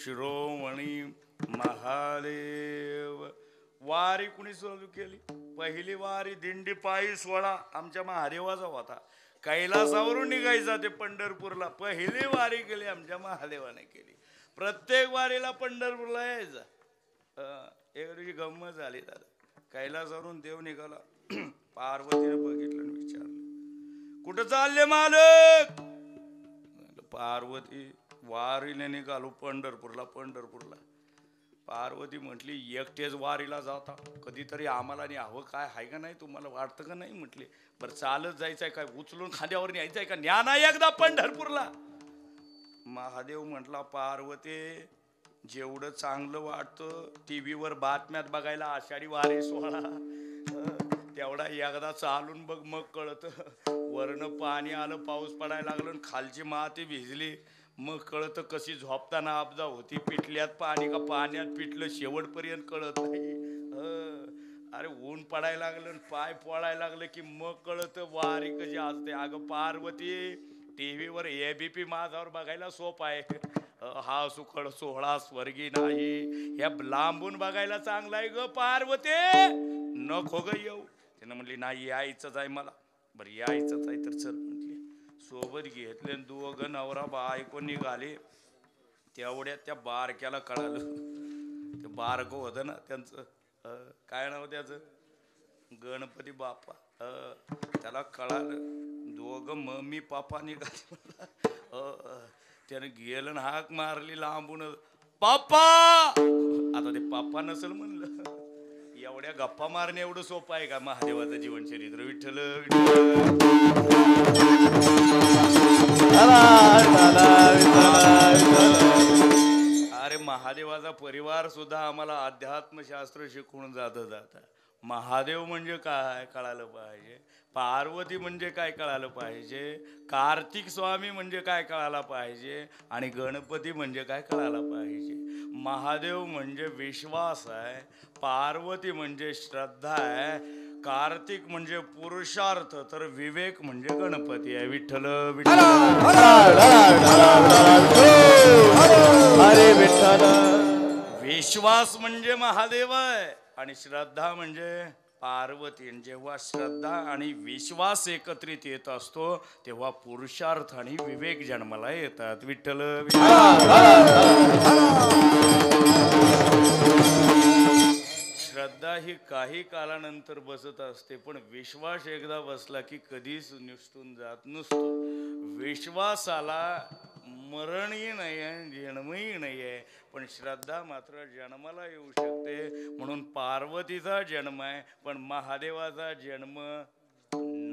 शिरोमणी महादेव पहिली वारी दिंडी पायी सोळा आमच्या महादेवाचा होता. कैलासावरून निघायचा ते पंढरपूरला. पहिली वारी केली आमच्या महादेवाने केली. प्रत्येक वारीला पंढरपूरला यायचा. एक दिवशी गंमत झाली दादा. कैलासावरून देव निघाला. पार्वतीने बघितलं आणि विचारलं कुठं चालले मालक. पार्वती वारीने निघालो पंढरपूरला. पार्वती म्हटली एकटेच वारीला जाता कधीतरी आम्हाला नाही हवं काय आहे का नाही तुम्हाला वाटतं का नाही. म्हटले बरं चालत जायचंय काय उचलून खांद्यावर न्यायचंय का न्या नाही एकदा पंढरपूरला. महादेव म्हटला पार्वती जेवढं चांगलं वाटतं टीव्हीवर बातम्यात बघायला आषाढी वारी सोहळा तेवढा एकदा चालून बघ मग कळतं. वरनं पाणी आलं पाऊस पडायला लागलं खालची माती भिजली मग कळतं कशी झोपताना अपदा होती. पिटल्यात पाणी का पाण्यात पिटलं शेवटपर्यंत कळत नाही. अरे ऊन पडायला लागलं पाय पोळायला लागलं की मग कळतं वारी कशी असते. अगं पार्वती टीव्हीवर एबीपी माझावर बघायला सोप आहे. हा सुखड सोहळा स्वर्गी नाही ह्या लांबून बघायला चांगला आहे ग पार्वती. नको ग येऊ. तिनं म्हणली नाही यायचंच आहे मला. बरं यायचंच आहे तर चल म्हटली. सोबत घेतले दोघं नवरा बायको निघाले. तेवढ्यात त्या बारक्याला कळालं. ते बारकं होतं ना त्यांचं काय नाव त्याचं गणपती बाप्पा. त्याला कळालं दोघं मम्मी पप्पा निघाले. त्यानं गेलं ना हाक मारली लांबून पप्पा. आता ते पप्पा नसेल म्हणलं. एवढ्या गप्पा मारणे एवढं सोपं आहे का महादेवाचं जीवनचरित्र. विठ्ठल अरे महादेवाचा परिवार सुद्धा आम्हाला अध्यात्मशास्त्र शिकवून जात. महादेव म्हणजे काय कळालं पाहिजे. पार्वती म्हणजे काय कळालं पाहिजे. कार्तिक स्वामी म्हणजे काय कळायला पाहिजे. आणि गणपती म्हणजे काय कळायला पाहिजे. महादेव म्हणजे विश्वास आहे. पार्वती म्हणजे श्रद्धा आहे. कार्तिक म्हणजे पुरुषार्थ तर विवेक म्हणजे गणपती आहे. विठ्ठल विठ्ठल अरे विठ्ठल. विश्वास म्हणजे महादेव आहे आणि श्रद्धा म्हणजे पार्वती. जेव्हा श्रद्धा आणि विश्वास एकत्रित येत असतो तेव्हा पुरुषार्थ आणि विवेक जन्माला येतात. विठ्ठल श्रद्धा ही काही कालानंतर बसत असते पण विश्वास एकदा बसला की कधीच निसटून जात नसतो. विश्वासाला मरणही नाही आहे जन्मही नाही आहे पण श्रद्धा मात्र जन्माला येऊ शकते. म्हणून पार्वतीचा जन्म आहे पण महादेवाचा जन्म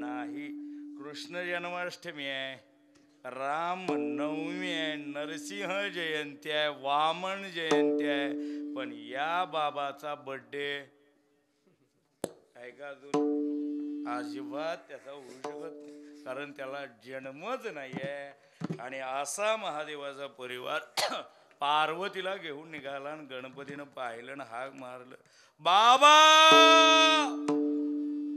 नाही. कृष्ण जन्माष्टमी आहे. राम नवमी आहे. नरसिंह जयंती आहे. वामन जयंती आहे. पण या बाबाचा बर्थडे आहे का अजून अजिबात त्याचा होऊ शकत नाही कारण त्याला जन्मच नाही आहे. आणि असा महादेवाचा परिवार पार्वतीला घेऊन निघाला आणि गणपतीनं पाहिलं ना हाक मारलं, बाबा.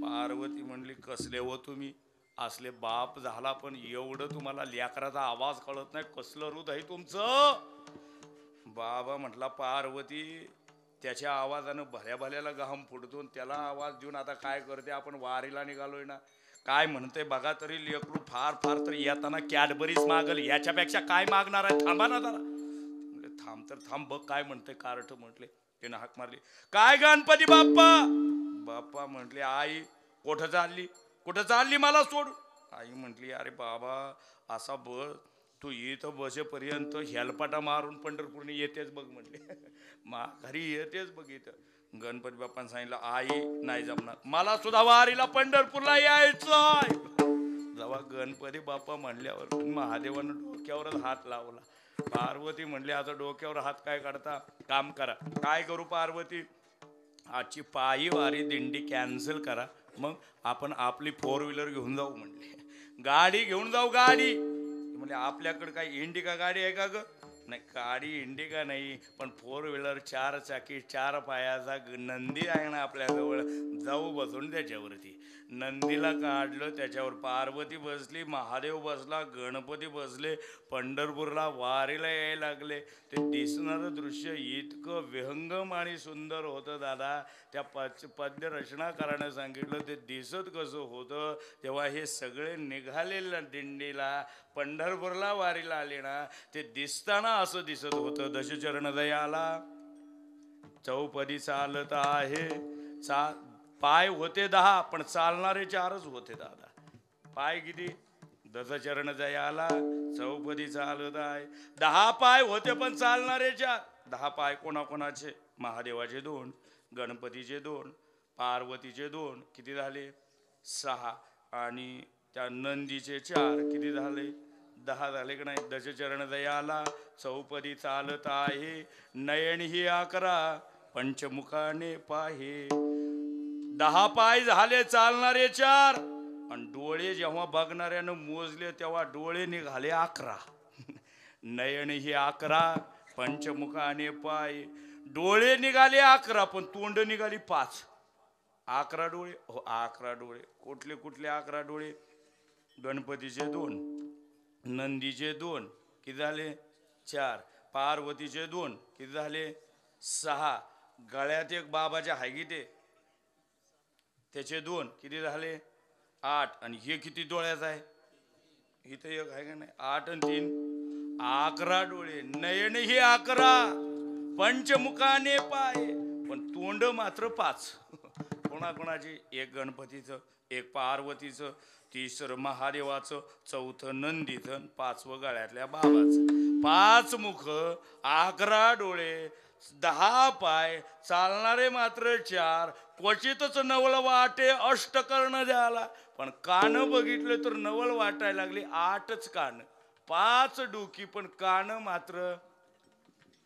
पार्वती म्हणली, कसले हो तुम्ही, असले बाप झाला पण एवढं तुम्हाला लेकराचा आवाज कळत नाही, कसलं हृदय आहे तुमचं. बाबा म्हटला, पार्वती त्याच्या आवाजानं भल्या भल्याला घाम फुटतो, त्याला आवाज देऊन आता काय करते, आपण वारीला निघालोय ना, काय म्हणते बघा तरी, लेकरू फार फार तर येताना कॅडबरीज मागल, याच्यापेक्षा काय मागणार आहे, थांबा ना जरा. थांब तर थांब, बघ काय म्हणते कारट. म्हटले, त्यानं हाक मारली, काय गणपती बाप्पा. बाप्पा म्हटले, आई कुठं चालली, कुठं चालली मला सोड. आई म्हटली, अरे बाबा असा बस, तू इथं बसेपर्यंत हेलपाटा मारून पंढरपूरने येतेच बघ. म्हटले, घरी येतेच बघ इथं. गणपती बाप्पाने सांगितलं, आई नाही जमणार, मला सुद्धा वारीला पंढरपूरला यायचंय. जेव्हा गणपती बाप्पा म्हणल्यावर महादेवानं डोक्यावरच हात लावला. पार्वती म्हणली, आता डोक्यावर हात काय काढता, काम करा. काय करू पार्वती, आजची पायी वारी दिंडी कॅन्सल करा, मग आपण आपली 4 व्हीलर घेऊन जाऊ. म्हणले, गाडी घेऊन जाऊ, गाडी. म्हणजे आपल्याकडे काही इंडिका गाडी आहे का ग. नाही, गाडी इंडिका नाही, पण 4 व्हीलर 4 चाकी 4 पायाचा नंदी आहे ना आपल्याजवळ, जाऊ बसून त्याच्यावरती. नंदीला काढलं, त्याच्यावर पार्वती बसली, महादेव बसला, गणपती बसले, पंढरपूरला वारीला यायला लागले. ते दिसणारं दृश्य इतकं विहंगम आणि सुंदर होतं दादा. त्या पद्य रचनाकाराने सांगितलं ते दिसत कसं होतं. तेव्हा हे सगळे निघाले दिंडीला, पंढरपूरला वारीला आले ना, ते दिसताना असं दिसत होतं. दशचरण दयाला चौपदी चालत आहे, पाय होते 10 पण चालणारे 4च होते दादा. पाय किती, दशचरण दयाला चौपदी चालत आहे, 10 पाय होते पण चालणारे 4. 10 पाय कोणाकोणाचे, महादेवाचे 2, गणपतीचे 2, पार्वतीचे 2, किती झाले 6, आणि त्या नंदीचे 4, किती झाले 10 झाले की नाही. दशचरण दयाला चौपदी चालत आहे, नयन ही 11, पंचमुखाने पाहे. 10 पाय झाले, चालणारे 4, आणि डोळे जेव्हा बघणाऱ्यानं मोजले तेव्हा डोळे निघाले 11. नयन ही 11, पंचमुखाने पाय. डोळे निघाले 11 पण तोंड निघाली 5. 11 डोळे, हो 11 डोळे. कुठले कुठले 11 डोळे, गणपतीचे 2, नंदीचे 2, किती झाले 4, पार्वतीचे 2, किती झाले 6, गळ्यात एक बाबाच्या हायगीते त्याचे 2, किती झाले 8, आणि हे किती डोळ्याचा आहे, इथं एक आहे का नाही, 8 आणि 3 11 डोळे. नयन ही 11, पंचमुखाने पाय, पण तोंड मात्र 5. कोणाकोणाची, एक गणपतीचं, एक पार्वतीचं, 3रं महादेवाचं, 4थं नंदीचं, 5वं गळ्यातल्या बाबाचं. 5 मुख, 11 डोळे, 10 पाय, चालणारे मात्र 4. क्वचितच नवल वाटे अष्टकर्ण द्याला, पण कान बघितले तर नवल वाटायला लागली 8च कान, 5 डोकी, पण कान मात्र,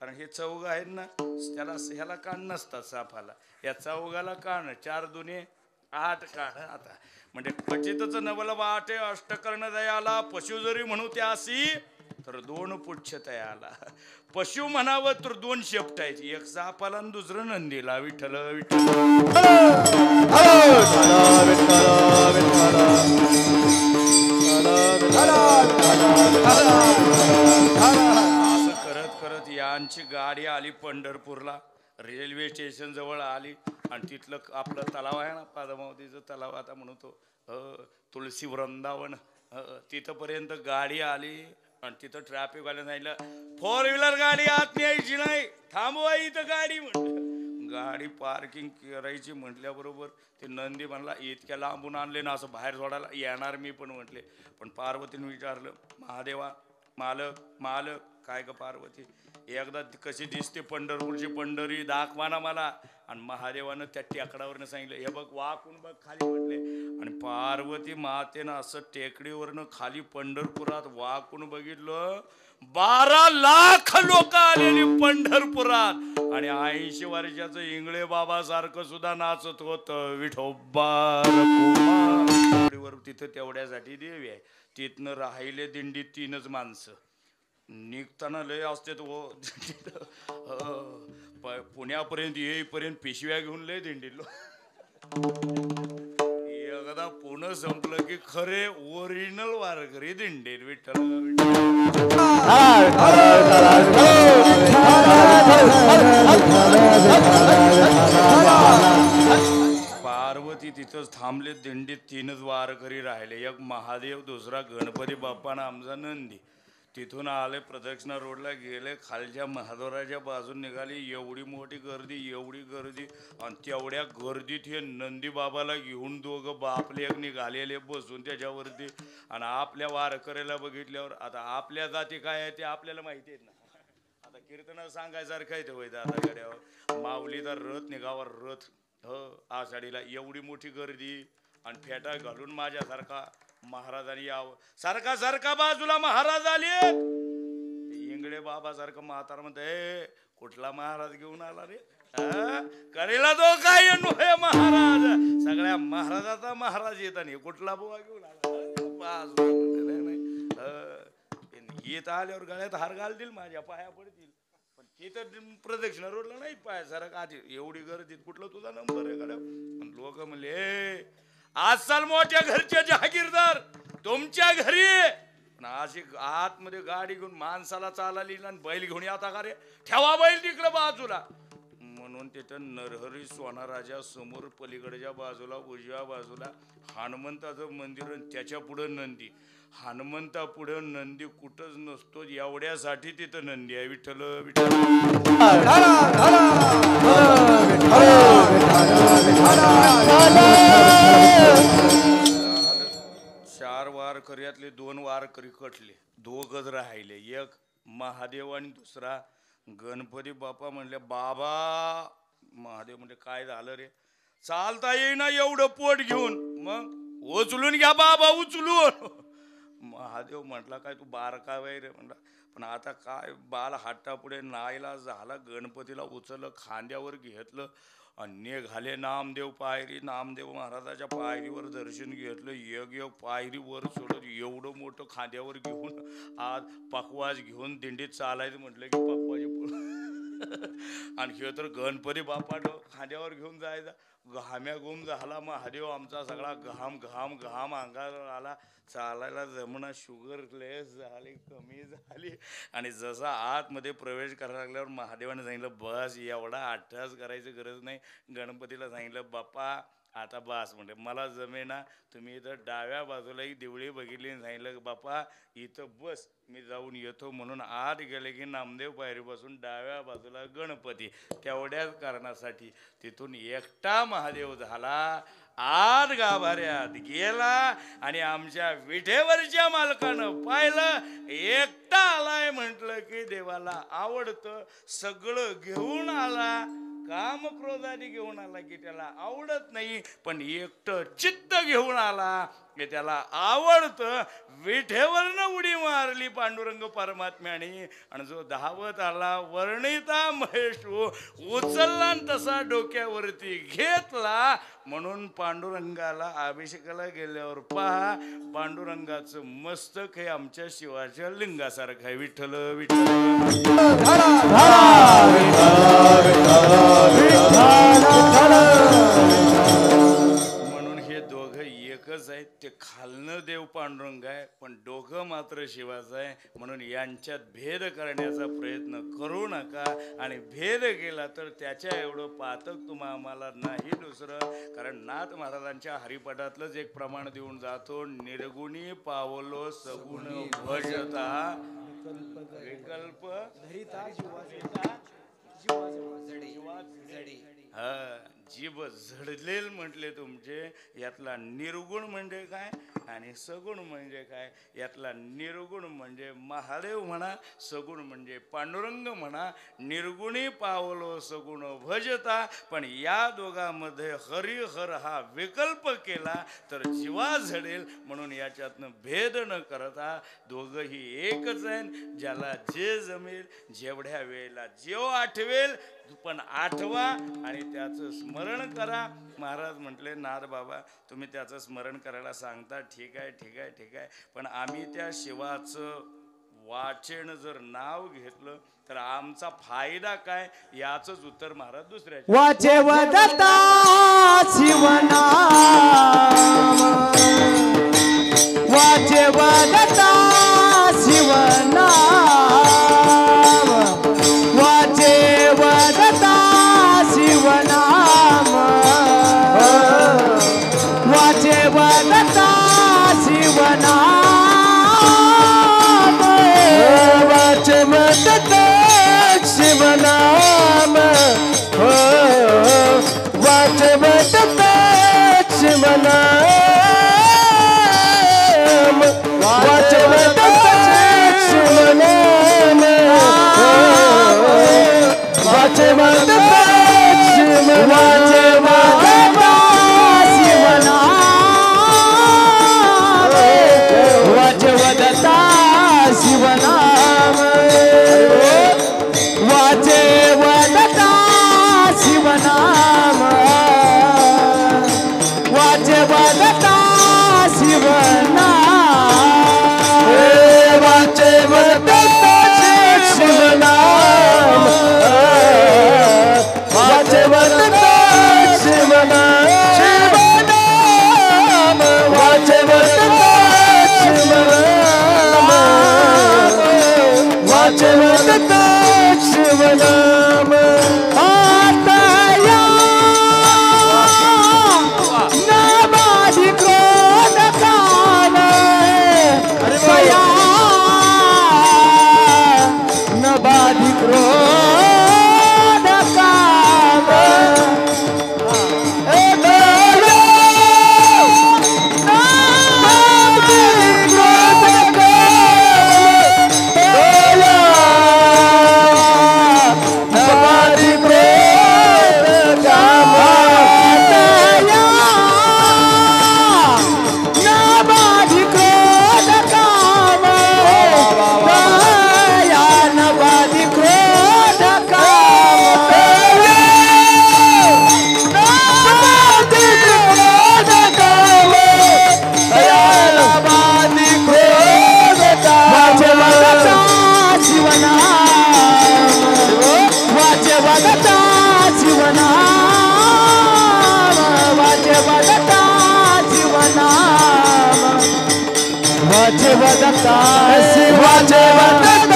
कारण हे चौघ आहेत ना, ह्याला कान नसतात सापाला, या चौघाला कान, 4 दुने 8 कान. आता म्हणजे क्वचितच नवल वाटे अष्टकर्ण दयाला, पशु जरी म्हणू त्यासी तर 2 पुच्छ तयाला. पशु म्हणावं तर 2 शेपटायची, एक सापाला आणि दुसरं नंदीला. विठ्ठल विठ्ठल असं करत करत यांची गाडी आली पंढरपूरला. रेल्वे स्टेशन जवळ आली, आणि तिथलं आपलं तलाव आहे ना, पद्मावतीचं तलाव आता म्हणतो, तुळशी वृंदावन, तिथंपर्यंत गाडी आली. आणि तिथं ट्रॅफिकवाल्यानं सांगितलं 4 व्हीलर गाडी आत न्यायची नाही, थांबवा इथं गाडी. म्हटलं गाडी पार्किंग करायची म्हटल्याबरोबर ते नंदी म्हणला, इतक्या लांबून आणले ना, असं बाहेर सोडायला येणार मी पण. म्हटले, पण पार्वतीने विचारलं, महादेवा मालक मालक काय ग पार्वती, एकदा कशी दिसते पंढरपूरची पंढरी, दाखवा ना मला. आणि महादेवानं त्या टेकडावरनं सांगितलं, हे बघ वाकून बघ खाली. म्हटले, आणि पार्वती मातेनं असं टेकडीवरनं खाली पंढरपुरात वाकून बघितलं, 12 लाख लोक आलेली पंढरपुरात, आणि 80 वर्षाचं इंगळे बाबा सारखं सुद्धा नाचत होतं. विठोबा रखुमाईवर तिथं तेवढ्यासाठी देवी आहे. तिथनं राहिले दिंडीत 3च माणसं, निघताना लय असते तो पुण्यापर्यंत येईपर्यंत पिशव्या घेऊन लय दिंडीलो. एकदा पुणे संपलं की खरे ओरिजिनल वारकरी दिंडीत विठ्ठल. पार्वती तिथंच थांबले. दिंडीत 3च वारकरी राहिले. एक महादेव, दुसरा गणपती बाप्पा ना आमचा नंदी. तिथून आले, प्रदक्षिणा रोडला गेले, खालच्या महाद्वाराच्या बाजून निघाली. एवढी मोठी गर्दी, एवढी गर्दी, आणि तेवढ्या गर्दीत हे नंदी बाबाला घेऊन दोघं बापले एक निघालेले बसून त्याच्यावरती. आणि आपल्या वारकऱ्याला बघितल्यावर आता आपल्या जाती काय आहे ते आपल्याला माहिती आहे ना. आता कीर्तन सांगायसारखं आहे ते वैदा. आता गड्यावर माऊलीचा रथ निघावर रथ आषाढीला. एवढी मोठी गर्दी आणि फेटा घालून माझ्यासारखा महाराजांनी यावं. सारखा सारखा बाजूला महाराज आले. इंगळे बाबा सारखं म्हातार म्हणते, कुठला महाराज घेऊन आला रे? करेला तो काय महाराज? सगळ्या महाराजाचा महाराज येताना कुठला बुवा घेऊन आला? येत आल्यावर गळ्यात हार घालतील, माझ्या पाया पडतील. पण तिथं प्रदक्षिणा रोडला नाही पाय सारखं. आधी एवढी गर्दीत कुठला तुझा नंबर आहे गड्या? लोक म्हणले, आज साल मोठ्या घरचे जहागीरदार तुमच्या घरी. अशी आतमध्ये गाडी घेऊन माणसाला चालाली आणि बैल घेऊन येता का रे? ठेवा बैल तिकडे बाजूला. म्हणून तिथं नरहरी सोनाराजा समोर पलीकडच्या बाजूला उजव्या बाजूला हनुमंताचं मंदिर आणि त्याच्या पुढं नंदी. हनुमंता पुढं नंदी कुठंच नसतो, एवढ्यासाठी तिथं नंदी आहे. विठ्ठल विठ्ठल. 4 वारकऱ्यातले 2 वारकरी कटले, 2च राहिले. एक महादेव आणि दुसरा गणपती बाप्पा. म्हणले, बाबा. महादेव म्हणजे काय झालं रे? चालता येईना एवढं पोट घेऊन. मग उचलून घ्या बाबा, उचलून. महादेव म्हटला, काय तू बारका वय रे? म्हणला, पण आता काय बाल हट्टा पुढे नाईला झाला. गणपतीला उचललं, खांद्यावर घेतलं आणि निघाले नामदेव पायरी. नामदेव महाराजाच्या पायरीवर दर्शन घेतलं. एक एक पायरी वर सोडत एवढं मोठं खांद्यावर घेऊन आज पकवाज घेऊन दिंडीत चालायचं म्हटलं की पकवाजी. आणि हे तर गणपती बाप्पा खांद्यावर घेऊन जायचा. घाम्या गुम झाला महादेव आमचा सगळा. घाम घाम घाम अंगावर आला. चालायला जमणा. शुगर लेस झाली, कमी झाली. आणि जसा आतमध्ये प्रवेश करायला लागल्यावर महादेवाने सांगितलं, बस, एवढा अट्टास करायची गरज नाही. गणपतीला सांगितलं, बाप्पा आता बस. म्हणजे मला जमेना. तुम्ही इथं डाव्या बाजूला ही देवळी बघितली. सांगितलं, बाप्पा इथं बस, मी जाऊन येतो. म्हणून आत गेले की नामदेव पायरीपासून डाव्या बाजूला गणपती. तेवढ्याच कारणासाठी तिथून एकटा महादेव झाला. आत गाभाऱ्यात गेला आणि आमच्या विठेवरच्या मालकानं पाहिलं, एकटा आलाय म्हटलं की देवाला आवडतं. सगळं घेऊन आला, काम क्रोधाने घेऊन आला की त्याला आवडत नाही. पण एकटं चित्त घेऊन आला की त्याला आवडतं. विठेवरनं उडी मारली पांडुरंग परमात्म्याने. आणि जो धावत आला, वर्णिता महेशू उचलला तसा डोक्यावरती घेतला. म्हणून पांडुरंगाला अभिषेकाला गेल्यावर पहा, पांडुरंगाचं मस्तक हे आमच्या शिवाच्या लिंगासारखं आहे. विठ्ठल विठ्ठल. म्हणून हे दोघं एकच आहेत. ते खालनं देव पांडुरंग आहे, पण डोकं मात्र शिवाचं आहे. म्हणून यांच्यात भेद करण्याचा प्रयत्न करू नका. आणि भेद केला तर त्याच्या एवढं पातक आम्हाला नाही दुसरं. कारण नाथ महाराजांच्या हरिपाठातलंच एक प्रमाण देऊन जातो, निर्गुणी पावलो सगुण भजता विकल्प जीभ झडलेल म्हटले तुमचे. यातला निर्गुण म्हणजे काय आणि सगुण म्हणजे काय? यातला निर्गुण म्हणजे महादेव म्हणा, सगुण म्हणजे पांडुरंग म्हणा. निर्गुणी पावलो सगुण भजता. पण या दोघांमध्ये हरिहर हा विकल्प केला तर जीवा झडेल. म्हणून याच्यातनं भेद न करता दोघंही एकच आहेत. ज्याला जे जमेल, जेवढ्या वेळेला जेव आठवेल, पण आठवा आणि त्याचं स्मरण करा. महाराज म्हटले, नाथ बाबा तुम्ही त्याचं स्मरण करायला सांगता, ठीक आहे ठीक आहे ठीक आहे, पण आम्ही त्या शिवाचं वाचेन जर नाव घेतलं तर आमचा फायदा काय याच उत्तर महाराज दुसऱ्याच्या वाचे वदता शिवनाम वाचे वदता शिवनाम वाचे वदता शिवनाम वाचे वदता शिवनाम वाचे वदता शिवनाम वाचे वदता शिवनाम वाचे वदता शिवनाम वाचे वदता शिवनाम वाचे वदता शिवनाम वाचे वदता शिवनाम वाचे वदता शिवनाम वाचे वदता शिवनाम वाचे वदता शिवनाम वाचे वदता शिवनाम वाचे वदता शिवनाम वाचे वदता शिवनाम आतया नामादि क्रोध काम स्वया नबादि क्रोध काम वाचे वदता वाचे वदता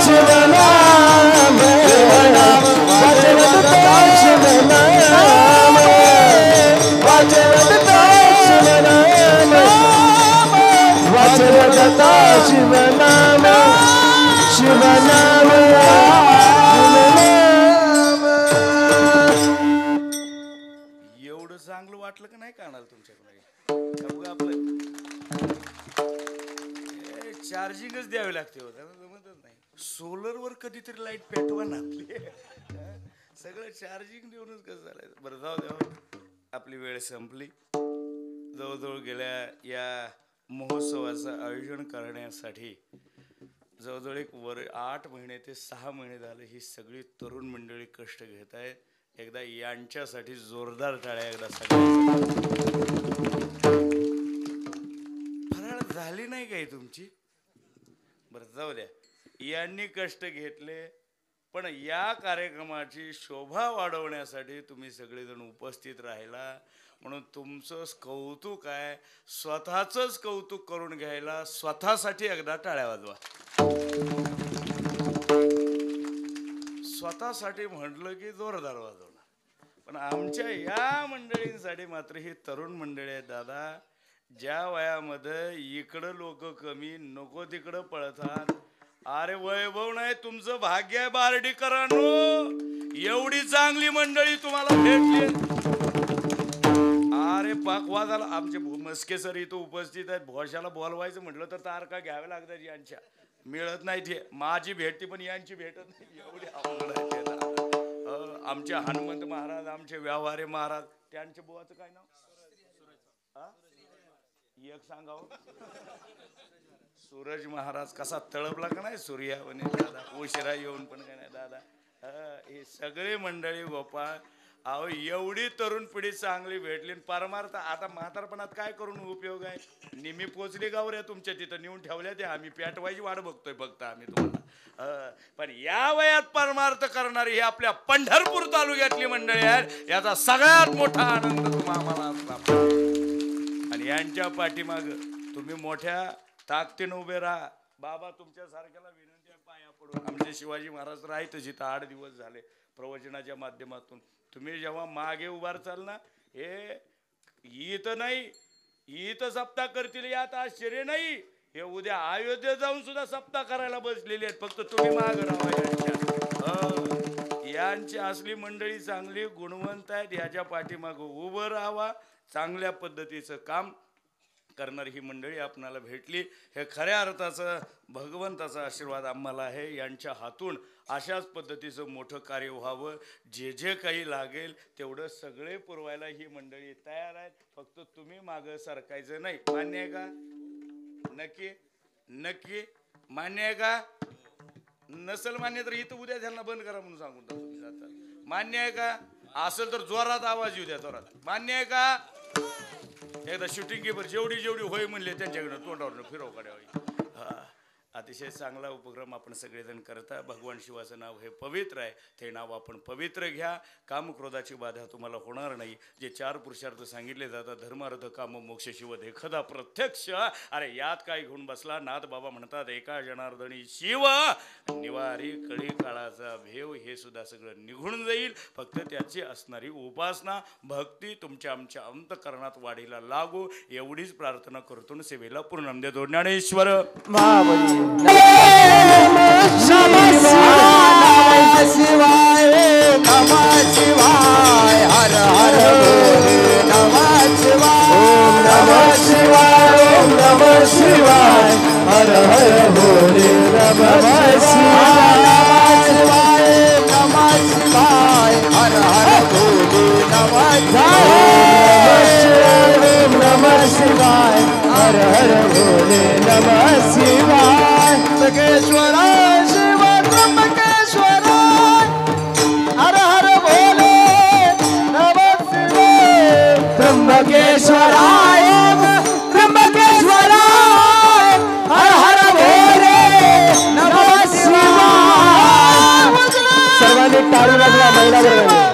शिवनाम वाचे वदता शिवनाम वाचे वदता शिवनाम वाचे वदता शिवनाम शिवनाम एवढं चांगलं वाटलं का नाही कानाला तुमच्याकडे आपलं चार्जिंगच द्यावी लागते होता जमतच नाही सोलरवर कधीतरी लाईट पेटवा ना आपली सगळं चार्जिंग देऊनच कसं झालं बरं जाऊ द्या आपली वेळ संपली जवळजवळ गेल्या या महोत्सवाचं आयोजन करण्यासाठी जवळजवळ 8 महिने ते 6 महिने झाले ही सगळी तरुण मंडळी कष्ट घेत आहेत एकदा यांच्यासाठी जोरदार टाळ्या एकदा सगळ्यांसाठी फराळ झाली नाही काही तुमची बरं जाऊ द्या यांनी कष्ट घेतले पण या कार्यक्रमाची शोभा वाढवण्यासाठी तुम्ही सगळेजण उपस्थित राहिला म्हणून तुमचं कौतुक आहे स्वतःचंच कौतुक करून घ्यायला स्वतःसाठी एकदा टाळ्या वाजवा स्वतःसाठी म्हटलं की जोरदार वाजवणार पण आमच्या या मंडळींसाठी मात्र ही तरुण मंडळी आहेत दादा ज्या वयामध्ये इकडं लोक कमी नको तिकडं पळतात अरे वैभव नाही तुमचं भाग्य आहे बारडीकरांनो एवढी चांगली मंडळी तुम्हाला भेटली अरे पाकवादाला आमचे मस्के सर इथं उपस्थित आहेत भोशाला बोलवायचं म्हटलं तर तारखा घ्याव्या लागतात यांच्या मिळत नाही ते माझी भेटती पण यांची भेटत नाही एवढी अवघड आहे ते आमचे हनुमंत महाराज आमचे व्यवहारे महाराज त्यांच्या बुवाचं काय नाव एक सांगाव सूरज महाराज कसा तळपला का नाही सूर्या म्हणे दादा उशिरा येऊन पण काय नाही दादा हे सगळे मंडळी गोपाळ अहो एवढी तरुण पिढी चांगली भेटली परमार्थ आता म्हातारपणात काय करून उपयोग आहे निमी पोचली गावर आहे तुमच्या तिथं नेऊन ठेवल्या ते आम्ही पेटवायची वाट बघतोय फक्त आम्ही तुम्हाला पण या वयात परमार्थ करणारी ही आपल्या पंढरपूर तालुक्यातली मंडळी आहेत याचा सगळ्यात मोठा आनंद तुम्हाला असला आणि यांच्या पाठीमाग तुम्ही मोठ्या ताकदीने उभे राहा बाबा तुमच्या सारख्याला विनंती आहे पाया पडून आमचे शिवाजी महाराज राहत जिथं 8 दिवस झाले प्रवचनाच्या माध्यमातून तुम्ही जेव्हा मागे उभारचाल ना हे इथं नाही इथं सप्ताह करतील यात आश्चर्य नाही हे उद्या अयोध्येत जाऊन सुद्धा सप्ताह करायला बसलेले आहेत फक्त तुम्ही माग राहा यांची असली मंडळी चांगली गुणवंत आहेत याच्या पाठीमाग उभं राहावा चांगल्या पद्धतीचं काम करणारी ही मंडळी आपणाला भेटली हे खऱ्या अर्थाचं भगवंताचा आशीर्वाद आम्हाला आहे यांच्या हातून अशाच पद्धतीचं मोठं कार्य व्हावं जे जे काही लागेल तेवढं सगळे पुरवायला ही मंडळी तयार आहेत फक्त तुम्ही मागं सरकायचं नाही मान्य आहे का नक्की नक्की मान्य आहे का नसेल मान्य तर इथं उद्या त्यांना बंद करा म्हणून सांगून तुम्ही जाता मान्य आहे का असेल तर जोरात आवाज येऊ द्या जोरात मान्य आहे का एकदा शूटिंग कीपर जेवढी जेवढी होय म्हणले त्यांच्याकडे तोंडावर फिरव काढावी अतिशय चांगला उपक्रम आपण सगळेजण करता भगवान शिवाचं नाव हे पवित्र आहे ते नाव आपण पवित्र घ्या काम क्रोधाची बाधा तुम्हाला होणार नाही जे 4 पुरुषार्थ सांगितले जातात धर्म अर्थ काम मोक्ष शिव देखदा प्रत्यक्ष अरे यात काय घेऊन बसला नाथ बाबा म्हणतात एका जनार्दनी शिव निवारी कळी काळाचा भेव हे सुद्धा सगळं निघून जाईल फक्त त्याची असणारी उपासना भक्ती तुमच्या आमच्या अंतकरणात वाढीला लागू एवढीच प्रार्थना करतो सेवेला पूर्ण देतो ज्ञानेश्वर महाबली शिवाय नमः शिवाय हर हर नमः शिवाय ओम नमः शिवाय ओम नमः शिवाय हर हर भोले नमः शिवाय नमः शिवाय हर हर भोले नमः शिवाय ओम नमः शिवाय हर हर भोले नमः शिवाय त्र्यंबकेश्वराय शिव त्र्यंबकेश्वराय हर हर भोले नमः शिवाय त्र्यंबकेश्वराय त्र्यंबकेश्वराय हर हर भोले नमः शिवाय सर्वांनी टाळी वाजवा महिला